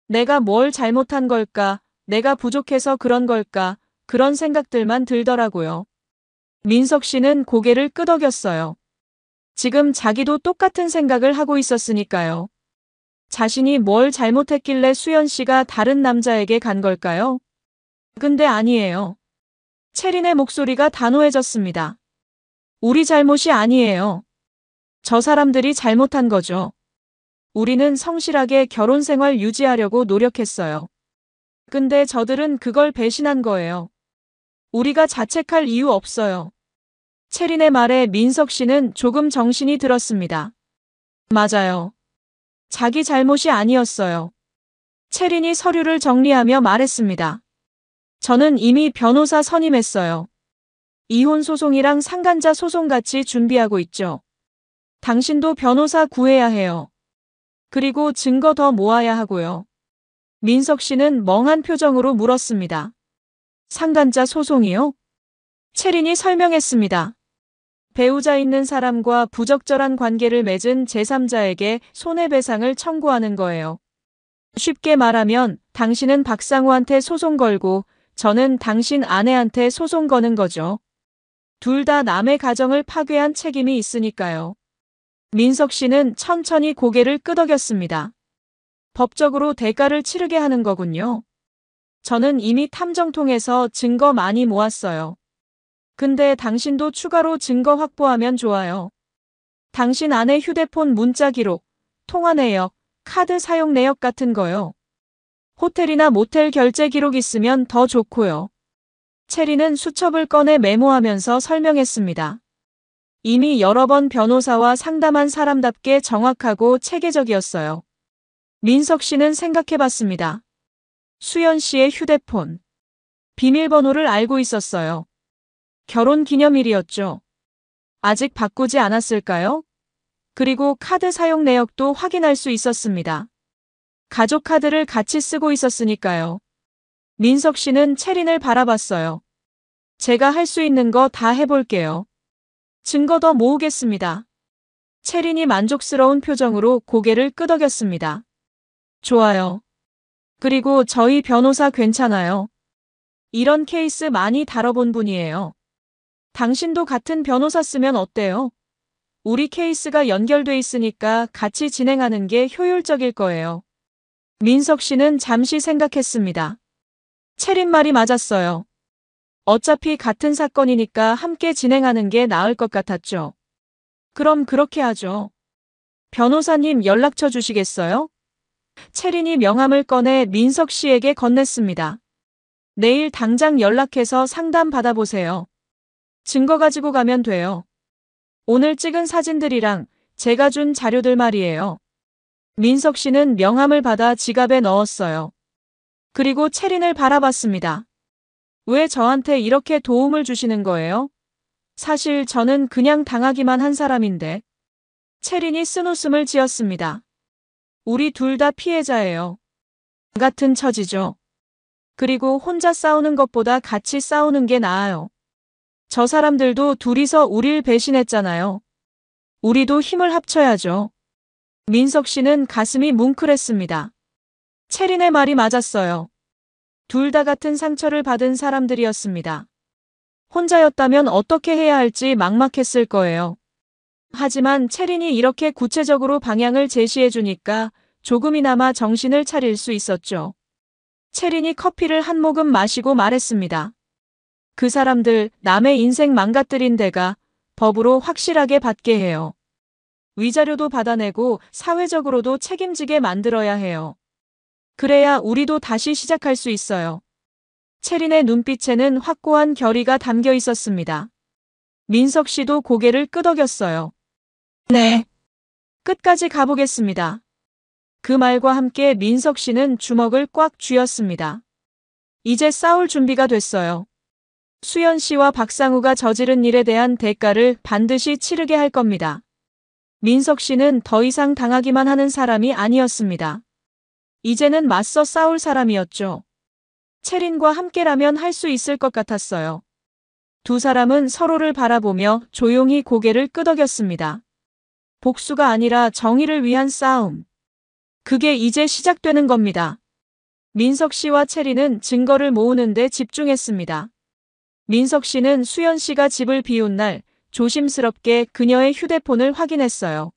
내가 뭘 잘못한 걸까? 내가 부족해서 그런 걸까? 그런 생각들만 들더라고요. 민석 씨는 고개를 끄덕였어요. 지금 자기도 똑같은 생각을 하고 있었으니까요. 자신이 뭘 잘못했길래 수연 씨가 다른 남자에게 간 걸까요? 근데 아니에요. 채린의 목소리가 단호해졌습니다. 우리 잘못이 아니에요. 저 사람들이 잘못한 거죠. 우리는 성실하게 결혼 생활 유지하려고 노력했어요. 근데 저들은 그걸 배신한 거예요. 우리가 자책할 이유 없어요. 채린의 말에 민석 씨는 조금 정신이 들었습니다. 맞아요. 자기 잘못이 아니었어요. 채린이 서류를 정리하며 말했습니다. 저는 이미 변호사 선임했어요. 이혼 소송이랑 상간자 소송 같이 준비하고 있죠. 당신도 변호사 구해야 해요. 그리고 증거 더 모아야 하고요. 민석 씨는 멍한 표정으로 물었습니다. 상간자 소송이요? 채린이 설명했습니다. 배우자 있는 사람과 부적절한 관계를 맺은 제3자에게 손해배상을 청구하는 거예요. 쉽게 말하면 당신은 박상우한테 소송 걸고 저는 당신 아내한테 소송 거는 거죠. 둘 다 남의 가정을 파괴한 책임이 있으니까요. 민석 씨는 천천히 고개를 끄덕였습니다. 법적으로 대가를 치르게 하는 거군요. 저는 이미 탐정 통해서 증거 많이 모았어요. 근데 당신도 추가로 증거 확보하면 좋아요. 당신 아내 휴대폰 문자 기록, 통화 내역, 카드 사용 내역 같은 거요. 호텔이나 모텔 결제 기록 있으면 더 좋고요. 채리는 수첩을 꺼내 메모하면서 설명했습니다. 이미 여러 번 변호사와 상담한 사람답게 정확하고 체계적이었어요. 민석 씨는 생각해봤습니다. 수연 씨의 휴대폰. 비밀번호를 알고 있었어요. 결혼 기념일이었죠. 아직 바꾸지 않았을까요? 그리고 카드 사용 내역도 확인할 수 있었습니다. 가족 카드를 같이 쓰고 있었으니까요. 민석 씨는 채린을 바라봤어요. 제가 할 수 있는 거 다 해볼게요. 증거 더 모으겠습니다. 채린이 만족스러운 표정으로 고개를 끄덕였습니다. 좋아요. 그리고 저희 변호사 괜찮아요. 이런 케이스 많이 다뤄본 분이에요. 당신도 같은 변호사 쓰면 어때요? 우리 케이스가 연결돼 있으니까 같이 진행하는 게 효율적일 거예요. 민석 씨는 잠시 생각했습니다. 채린 말이 맞았어요. 어차피 같은 사건이니까 함께 진행하는 게 나을 것 같았죠. 그럼 그렇게 하죠. 변호사님 연락처 주시겠어요? 채린이 명함을 꺼내 민석 씨에게 건넸습니다. 내일 당장 연락해서 상담 받아보세요. 증거 가지고 가면 돼요. 오늘 찍은 사진들이랑 제가 준 자료들 말이에요. 민석 씨는 명함을 받아 지갑에 넣었어요. 그리고 채린을 바라봤습니다. 왜 저한테 이렇게 도움을 주시는 거예요? 사실 저는 그냥 당하기만 한 사람인데. 채린이 쓴웃음을 지었습니다. 우리 둘 다 피해자예요. 같은 처지죠. 그리고 혼자 싸우는 것보다 같이 싸우는 게 나아요. 저 사람들도 둘이서 우릴 배신했잖아요. 우리도 힘을 합쳐야죠. 민석 씨는 가슴이 뭉클했습니다. 채린의 말이 맞았어요. 둘 다 같은 상처를 받은 사람들이었습니다. 혼자였다면 어떻게 해야 할지 막막했을 거예요. 하지만 채린이 이렇게 구체적으로 방향을 제시해주니까 조금이나마 정신을 차릴 수 있었죠. 채린이 커피를 한 모금 마시고 말했습니다. 그 사람들 남의 인생 망가뜨린 데가 법으로 확실하게 받게 해요. 위자료도 받아내고 사회적으로도 책임지게 만들어야 해요. 그래야 우리도 다시 시작할 수 있어요. 채린의 눈빛에는 확고한 결의가 담겨 있었습니다. 민석 씨도 고개를 끄덕였어요. 네. 끝까지 가보겠습니다. 그 말과 함께 민석 씨는 주먹을 꽉 쥐었습니다. 이제 싸울 준비가 됐어요. 수연 씨와 박상우가 저지른 일에 대한 대가를 반드시 치르게 할 겁니다. 민석 씨는 더 이상 당하기만 하는 사람이 아니었습니다. 이제는 맞서 싸울 사람이었죠. 채린과 함께라면 할 수 있을 것 같았어요. 두 사람은 서로를 바라보며 조용히 고개를 끄덕였습니다. 복수가 아니라 정의를 위한 싸움. 그게 이제 시작되는 겁니다. 민석 씨와 채린은 증거를 모으는 데 집중했습니다. 민석 씨는 수연 씨가 집을 비운 날 조심스럽게 그녀의 휴대폰을 확인했어요.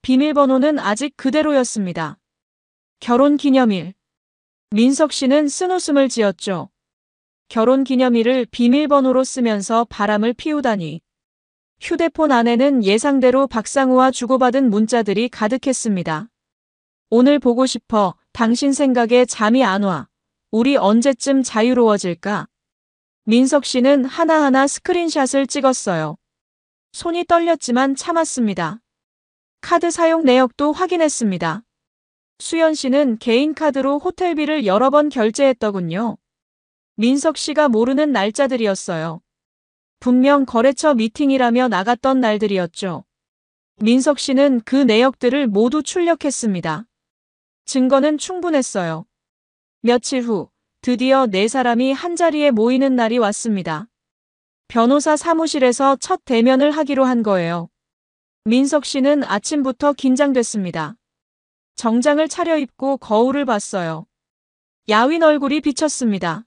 비밀번호는 아직 그대로였습니다. 결혼 기념일. 민석 씨는 쓴웃음을 지었죠. 결혼 기념일을 비밀번호로 쓰면서 바람을 피우다니. 휴대폰 안에는 예상대로 박상우와 주고받은 문자들이 가득했습니다. 오늘 보고 싶어. 당신 생각에 잠이 안 와. 우리 언제쯤 자유로워질까? 민석 씨는 하나하나 스크린샷을 찍었어요. 손이 떨렸지만 참았습니다. 카드 사용 내역도 확인했습니다. 수연 씨는 개인 카드로 호텔비를 여러 번 결제했더군요. 민석 씨가 모르는 날짜들이었어요. 분명 거래처 미팅이라며 나갔던 날들이었죠. 민석 씨는 그 내역들을 모두 출력했습니다. 증거는 충분했어요. 며칠 후 드디어 네 사람이 한자리에 모이는 날이 왔습니다. 변호사 사무실에서 첫 대면을 하기로 한 거예요. 민석 씨는 아침부터 긴장됐습니다. 정장을 차려입고 거울을 봤어요. 야윈 얼굴이 비쳤습니다.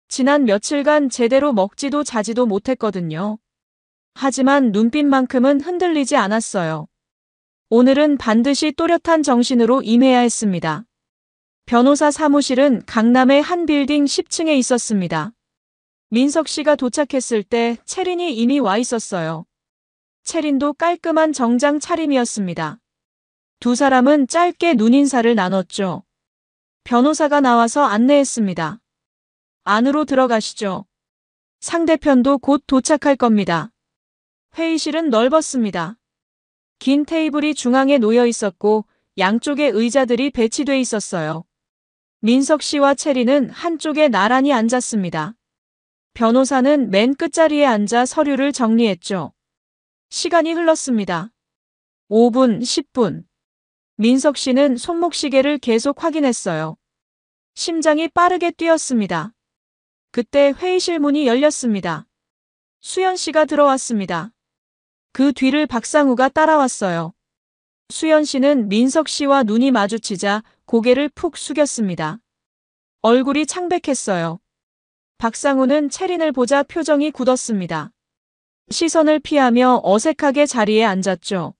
지난 며칠간 제대로 먹지도 자지도 못했거든요. 하지만 눈빛만큼은 흔들리지 않았어요. 오늘은 반드시 또렷한 정신으로 임해야 했습니다. 변호사 사무실은 강남의 한 빌딩 10층에 있었습니다. 민석 씨가 도착했을 때 채린이 이미 와 있었어요. 채린도 깔끔한 정장 차림이었습니다. 두 사람은 짧게 눈인사를 나눴죠. 변호사가 나와서 안내했습니다. 안으로 들어가시죠. 상대편도 곧 도착할 겁니다. 회의실은 넓었습니다. 긴 테이블이 중앙에 놓여 있었고 양쪽에 의자들이 배치돼 있었어요. 민석 씨와 채린은 한쪽에 나란히 앉았습니다. 변호사는 맨 끝자리에 앉아 서류를 정리했죠. 시간이 흘렀습니다. 5분, 10분. 민석 씨는 손목시계를 계속 확인했어요. 심장이 빠르게 뛰었습니다. 그때 회의실 문이 열렸습니다. 수연 씨가 들어왔습니다. 그 뒤를 박상우가 따라왔어요. 수연 씨는 민석 씨와 눈이 마주치자 고개를 푹 숙였습니다. 얼굴이 창백했어요. 박상우는 채린을 보자 표정이 굳었습니다. 시선을 피하며 어색하게 자리에 앉았죠.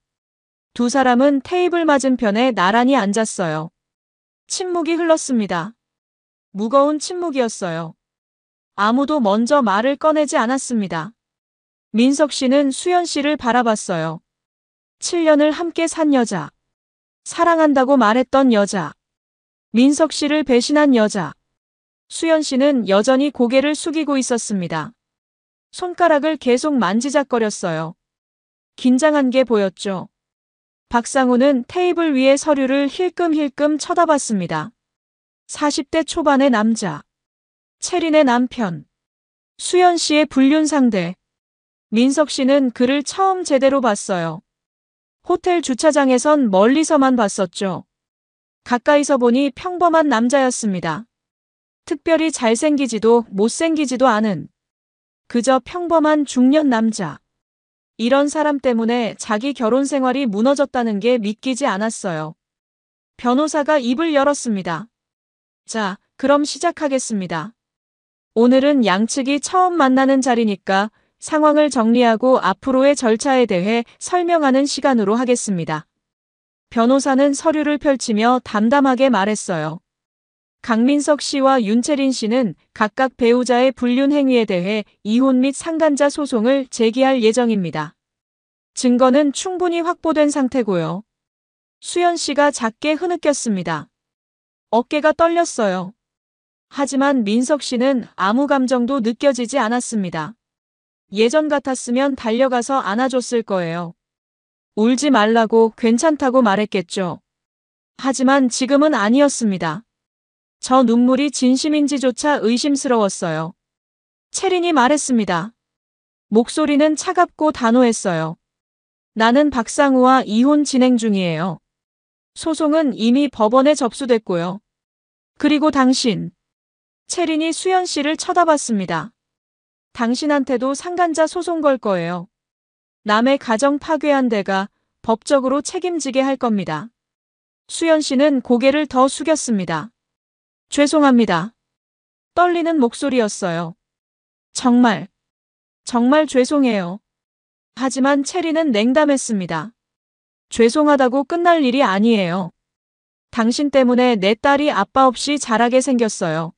두 사람은 테이블 맞은편에 나란히 앉았어요. 침묵이 흘렀습니다. 무거운 침묵이었어요. 아무도 먼저 말을 꺼내지 않았습니다. 민석 씨는 수연 씨를 바라봤어요. 7년을 함께 산 여자. 사랑한다고 말했던 여자. 민석 씨를 배신한 여자. 수연 씨는 여전히 고개를 숙이고 있었습니다. 손가락을 계속 만지작거렸어요. 긴장한 게 보였죠. 박상우는 테이블 위의 서류를 힐끔힐끔 쳐다봤습니다. 40대 초반의 남자. 채린의 남편. 수연 씨의 불륜 상대. 민석 씨는 그를 처음 제대로 봤어요. 호텔 주차장에선 멀리서만 봤었죠. 가까이서 보니 평범한 남자였습니다. 특별히 잘생기지도 못생기지도 않은 그저 평범한 중년 남자. 이런 사람 때문에 자기 결혼 생활이 무너졌다는 게 믿기지 않았어요. 변호사가 입을 열었습니다. 자, 그럼 시작하겠습니다. 오늘은 양측이 처음 만나는 자리니까 상황을 정리하고 앞으로의 절차에 대해 설명하는 시간으로 하겠습니다. 변호사는 서류를 펼치며 담담하게 말했어요. 강민석 씨와 윤채린 씨는 각각 배우자의 불륜 행위에 대해 이혼 및 상간자 소송을 제기할 예정입니다. 증거는 충분히 확보된 상태고요. 수연 씨가 작게 흐느꼈습니다. 어깨가 떨렸어요. 하지만 민석 씨는 아무 감정도 느껴지지 않았습니다. 예전 같았으면 달려가서 안아줬을 거예요. 울지 말라고 괜찮다고 말했겠죠. 하지만 지금은 아니었습니다. 저 눈물이 진심인지조차 의심스러웠어요. 채린이 말했습니다. 목소리는 차갑고 단호했어요. 나는 박상우와 이혼 진행 중이에요. 소송은 이미 법원에 접수됐고요. 그리고 당신. 채린이 수연 씨를 쳐다봤습니다. 당신한테도 상간자 소송 걸 거예요. 남의 가정 파괴한 데가 법적으로 책임지게 할 겁니다. 수연 씨는 고개를 더 숙였습니다. 죄송합니다. 떨리는 목소리였어요. 정말 죄송해요. 하지만 채린은 냉담했습니다. 죄송하다고 끝날 일이 아니에요. 당신 때문에 내 딸이 아빠 없이 자라게 생겼어요.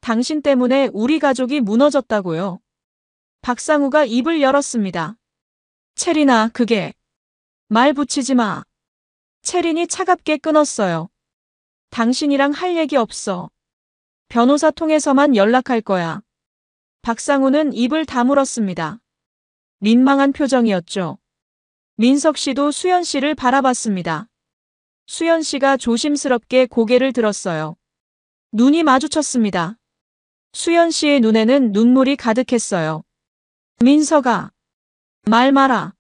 당신 때문에 우리 가족이 무너졌다고요. 박상우가 입을 열었습니다. 채린아, 그게. 말 붙이지 마. 채린이 차갑게 끊었어요. 당신이랑 할 얘기 없어. 변호사 통해서만 연락할 거야. 박상우는 입을 다물었습니다. 민망한 표정이었죠. 민석 씨도 수연 씨를 바라봤습니다. 수연 씨가 조심스럽게 고개를 들었어요. 눈이 마주쳤습니다. 수연 씨의 눈에는 눈물이 가득했어요. 민석아, 말 마라.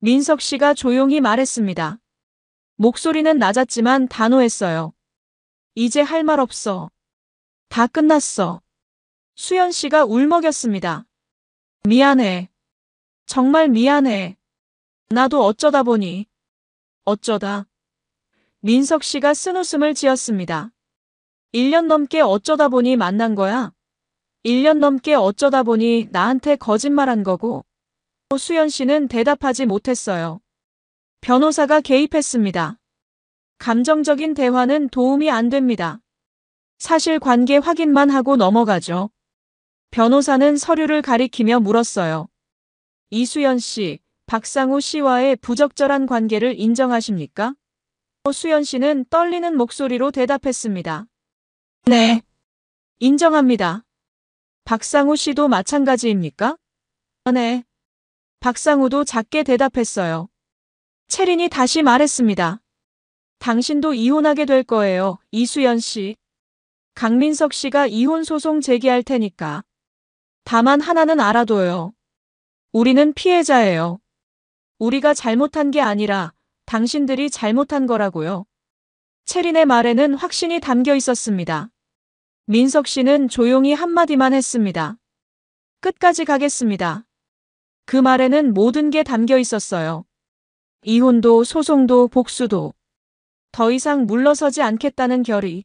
민석 씨가 조용히 말했습니다. 목소리는 낮았지만 단호했어요. 이제 할 말 없어. 다 끝났어. 수연 씨가 울먹였습니다. 미안해. 정말 미안해. 나도 어쩌다 보니. 어쩌다. 민석 씨가 쓴웃음을 지었습니다. 1년 넘게 어쩌다 보니 만난 거야? 1년 넘게 어쩌다 보니 나한테 거짓말한 거고. 수연 씨는 대답하지 못했어요. 변호사가 개입했습니다. 감정적인 대화는 도움이 안 됩니다. 사실관계 확인만 하고 넘어가죠. 변호사는 서류를 가리키며 물었어요. 이수연 씨, 박상우 씨와의 부적절한 관계를 인정하십니까? 수연 씨는 떨리는 목소리로 대답했습니다. 네, 인정합니다. 박상우 씨도 마찬가지입니까? 네. 박상우도 작게 대답했어요. 채린이 다시 말했습니다. 당신도 이혼하게 될 거예요, 이수연 씨. 강민석 씨가 이혼 소송 제기할 테니까. 다만 하나는 알아둬요. 우리는 피해자예요. 우리가 잘못한 게 아니라 당신들이 잘못한 거라고요. 채린의 말에는 확신이 담겨 있었습니다. 민석 씨는 조용히 한마디만 했습니다. 끝까지 가겠습니다. 그 말에는 모든 게 담겨 있었어요. 이혼도 소송도 복수도. 더 이상 물러서지 않겠다는 결의.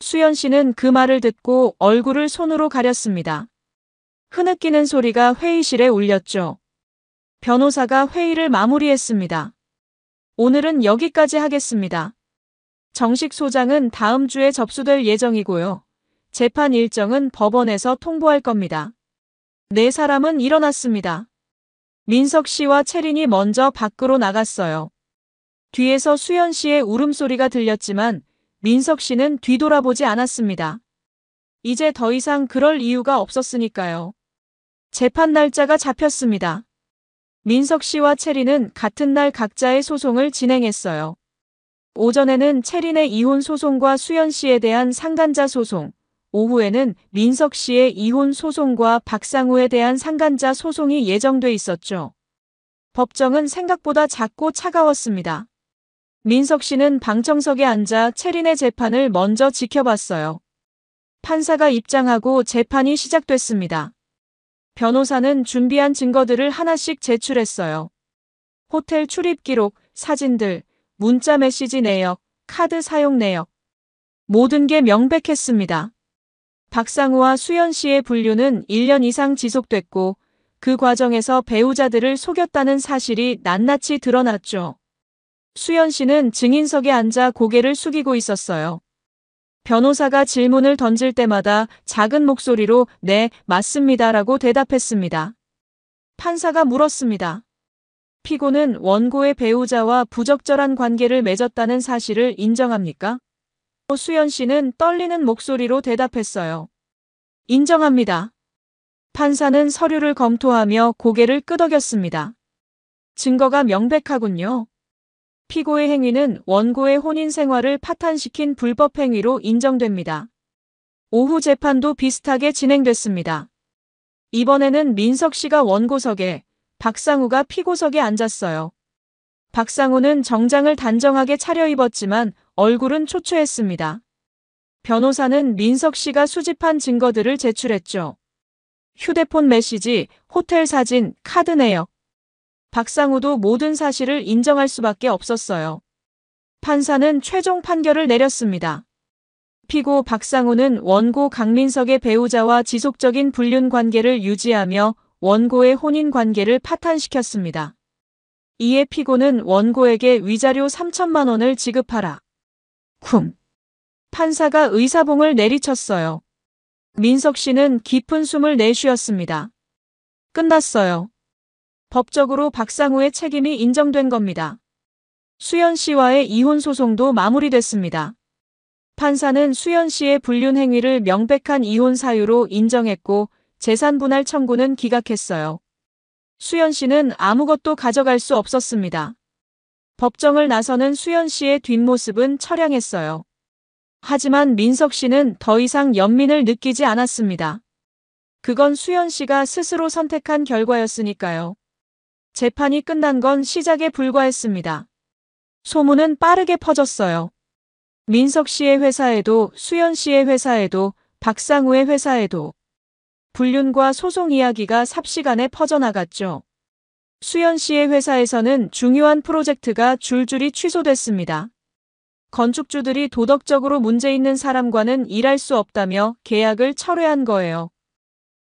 수연 씨는 그 말을 듣고 얼굴을 손으로 가렸습니다. 흐느끼는 소리가 회의실에 울렸죠. 변호사가 회의를 마무리했습니다. 오늘은 여기까지 하겠습니다. 정식 소장은 다음 주에 접수될 예정이고요. 재판 일정은 법원에서 통보할 겁니다. 네 사람은 일어났습니다. 민석 씨와 채린이 먼저 밖으로 나갔어요. 뒤에서 수연 씨의 울음소리가 들렸지만 민석 씨는 뒤돌아보지 않았습니다. 이제 더 이상 그럴 이유가 없었으니까요. 재판 날짜가 잡혔습니다. 민석 씨와 채린은 같은 날 각자의 소송을 진행했어요. 오전에는 채린의 이혼 소송과 수연 씨에 대한 상간자 소송, 오후에는 민석 씨의 이혼 소송과 박상우에 대한 상간자 소송이 예정돼 있었죠. 법정은 생각보다 작고 차가웠습니다. 민석 씨는 방청석에 앉아 채린의 재판을 먼저 지켜봤어요. 판사가 입장하고 재판이 시작됐습니다. 변호사는 준비한 증거들을 하나씩 제출했어요. 호텔 출입 기록, 사진들, 문자 메시지 내역, 카드 사용 내역. 모든 게 명백했습니다. 박상우와 수연 씨의 분류는 1년 이상 지속됐고 그 과정에서 배우자들을 속였다는 사실이 낱낱이 드러났죠. 수연 씨는 증인석에 앉아 고개를 숙이고 있었어요. 변호사가 질문을 던질 때마다 작은 목소리로 네, 맞습니다라고 대답했습니다. 판사가 물었습니다. 피고는 원고의 배우자와 부적절한 관계를 맺었다는 사실을 인정합니까? 수연 씨는 떨리는 목소리로 대답했어요. 인정합니다. 판사는 서류를 검토하며 고개를 끄덕였습니다. 증거가 명백하군요. 피고의 행위는 원고의 혼인 생활을 파탄시킨 불법 행위로 인정됩니다. 오후 재판도 비슷하게 진행됐습니다. 이번에는 민석 씨가 원고석에, 박상우가 피고석에 앉았어요. 박상우는 정장을 단정하게 차려입었지만 얼굴은 초췌했습니다. 변호사는 민석 씨가 수집한 증거들을 제출했죠. 휴대폰 메시지, 호텔 사진, 카드 내역. 박상우도 모든 사실을 인정할 수밖에 없었어요. 판사는 최종 판결을 내렸습니다. 피고 박상우는 원고 강민석의 배우자와 지속적인 불륜 관계를 유지하며 원고의 혼인 관계를 파탄시켰습니다. 이에 피고는 원고에게 위자료 3천만 원을 지급하라. 판사가 의사봉을 내리쳤어요. 민석 씨는 깊은 숨을 내쉬었습니다. 끝났어요. 법적으로 박상우의 책임이 인정된 겁니다. 수연 씨와의 이혼 소송도 마무리됐습니다. 판사는 수연 씨의 불륜 행위를 명백한 이혼 사유로 인정했고 재산 분할 청구는 기각했어요. 수연 씨는 아무것도 가져갈 수 없었습니다. 법정을 나서는 수연 씨의 뒷모습은 처량했어요. 하지만 민석 씨는 더 이상 연민을 느끼지 않았습니다. 그건 수연 씨가 스스로 선택한 결과였으니까요. 재판이 끝난 건 시작에 불과했습니다. 소문은 빠르게 퍼졌어요. 민석 씨의 회사에도, 수연 씨의 회사에도, 박상우의 회사에도 불륜과 소송 이야기가 삽시간에 퍼져나갔죠. 수연 씨의 회사에서는 중요한 프로젝트가 줄줄이 취소됐습니다. 건축주들이 도덕적으로 문제 있는 사람과는 일할 수 없다며 계약을 철회한 거예요.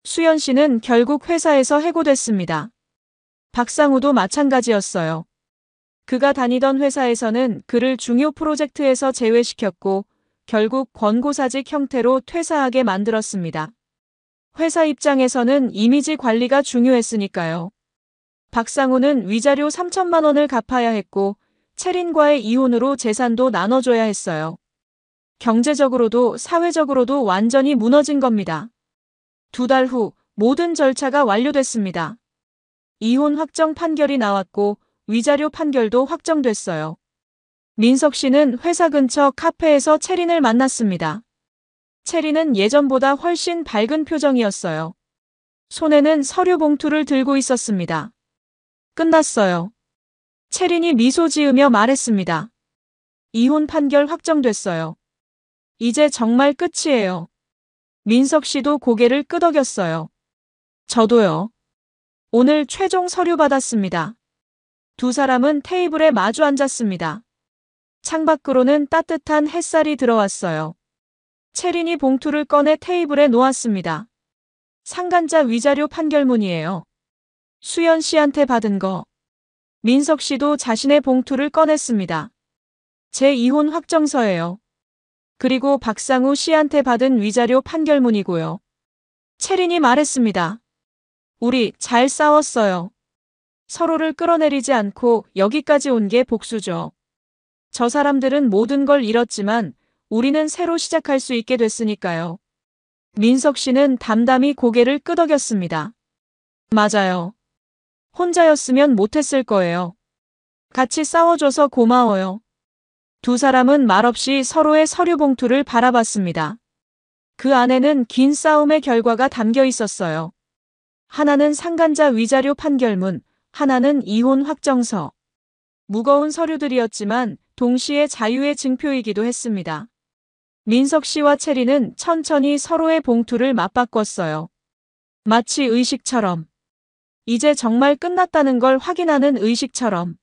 수연 씨는 결국 회사에서 해고됐습니다. 박상우도 마찬가지였어요. 그가 다니던 회사에서는 그를 중요 프로젝트에서 제외시켰고 결국 권고사직 형태로 퇴사하게 만들었습니다. 회사 입장에서는 이미지 관리가 중요했으니까요. 박상우는 위자료 3천만 원을 갚아야 했고 채린과의 이혼으로 재산도 나눠줘야 했어요. 경제적으로도 사회적으로도 완전히 무너진 겁니다. 2달 후 모든 절차가 완료됐습니다. 이혼 확정 판결이 나왔고 위자료 판결도 확정됐어요. 민석 씨는 회사 근처 카페에서 채린을 만났습니다. 채린은 예전보다 훨씬 밝은 표정이었어요. 손에는 서류 봉투를 들고 있었습니다. 끝났어요. 채린이 미소 지으며 말했습니다. 이혼 판결 확정됐어요. 이제 정말 끝이에요. 민석 씨도 고개를 끄덕였어요. 저도요. 오늘 최종 서류 받았습니다. 두 사람은 테이블에 마주 앉았습니다. 창밖으로는 따뜻한 햇살이 들어왔어요. 채린이 봉투를 꺼내 테이블에 놓았습니다. 상간자 위자료 판결문이에요. 수연 씨한테 받은 거. 민석 씨도 자신의 봉투를 꺼냈습니다. 제 이혼 확정서예요. 그리고 박상우 씨한테 받은 위자료 판결문이고요. 채린이 말했습니다. 우리 잘 싸웠어요. 서로를 끌어내리지 않고 여기까지 온 게 복수죠. 저 사람들은 모든 걸 잃었지만 우리는 새로 시작할 수 있게 됐으니까요. 민석 씨는 담담히 고개를 끄덕였습니다. 맞아요. 혼자였으면 못했을 거예요. 같이 싸워줘서 고마워요. 두 사람은 말없이 서로의 서류 봉투를 바라봤습니다. 그 안에는 긴 싸움의 결과가 담겨 있었어요. 하나는 상간자 위자료 판결문, 하나는 이혼 확정서. 무거운 서류들이었지만 동시에 자유의 증표이기도 했습니다. 민석 씨와 채린은 천천히 서로의 봉투를 맞바꿨어요. 마치 의식처럼. 이제 정말 끝났다는 걸 확인하는 의식처럼.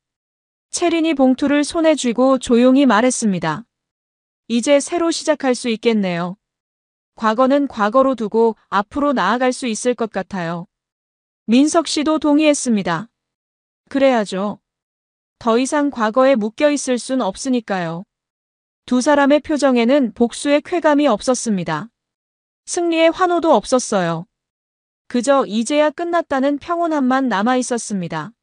채린이 봉투를 손에 쥐고 조용히 말했습니다. 이제 새로 시작할 수 있겠네요. 과거는 과거로 두고 앞으로 나아갈 수 있을 것 같아요. 민석 씨도 동의했습니다. 그래야죠. 더 이상 과거에 묶여 있을 순 없으니까요. 두 사람의 표정에는 복수의 쾌감이 없었습니다. 승리의 환호도 없었어요. 그저 이제야 끝났다는 평온함만 남아 있었습니다.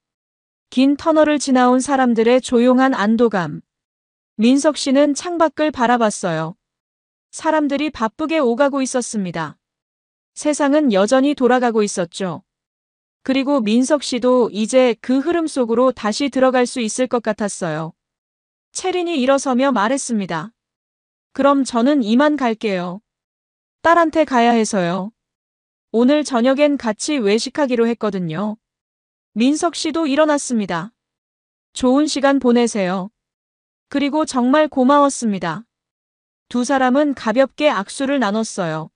긴 터널을 지나온 사람들의 조용한 안도감. 민석 씨는 창밖을 바라봤어요. 사람들이 바쁘게 오가고 있었습니다. 세상은 여전히 돌아가고 있었죠. 그리고 민석 씨도 이제 그 흐름 속으로 다시 들어갈 수 있을 것 같았어요. 채린이 일어서며 말했습니다. 그럼 저는 이만 갈게요. 딸한테 가야 해서요. 오늘 저녁엔 같이 외식하기로 했거든요. 민석 씨도 일어났습니다. 좋은 시간 보내세요. 그리고 정말 고마웠습니다. 두 사람은 가볍게 악수를 나눴어요.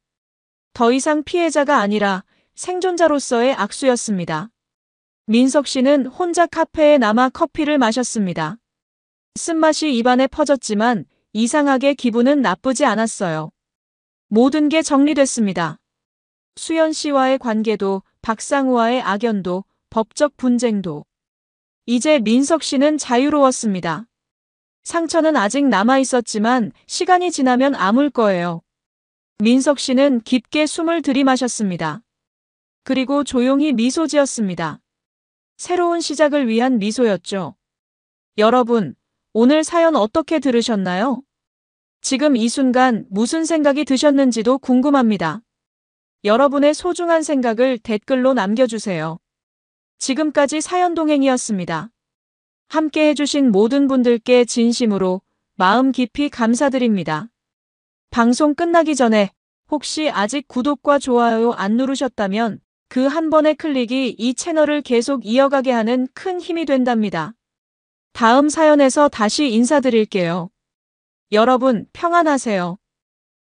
더 이상 피해자가 아니라 생존자로서의 악수였습니다. 민석 씨는 혼자 카페에 남아 커피를 마셨습니다. 쓴맛이 입안에 퍼졌지만 이상하게 기분은 나쁘지 않았어요. 모든 게 정리됐습니다. 수연 씨와의 관계도, 박상우와의 악연도, 법적 분쟁도. 이제 민석 씨는 자유로웠습니다. 상처는 아직 남아 있었지만 시간이 지나면 아물 거예요. 민석 씨는 깊게 숨을 들이마셨습니다. 그리고 조용히 미소 지었습니다. 새로운 시작을 위한 미소였죠. 여러분, 오늘 사연 어떻게 들으셨나요? 지금 이 순간 무슨 생각이 드셨는지도 궁금합니다. 여러분의 소중한 생각을 댓글로 남겨주세요. 지금까지 사연동행이었습니다. 함께 해주신 모든 분들께 진심으로 마음 깊이 감사드립니다. 방송 끝나기 전에 혹시 아직 구독과 좋아요 안 누르셨다면 그 한 번의 클릭이 이 채널을 계속 이어가게 하는 큰 힘이 된답니다. 다음 사연에서 다시 인사드릴게요. 여러분 평안하세요.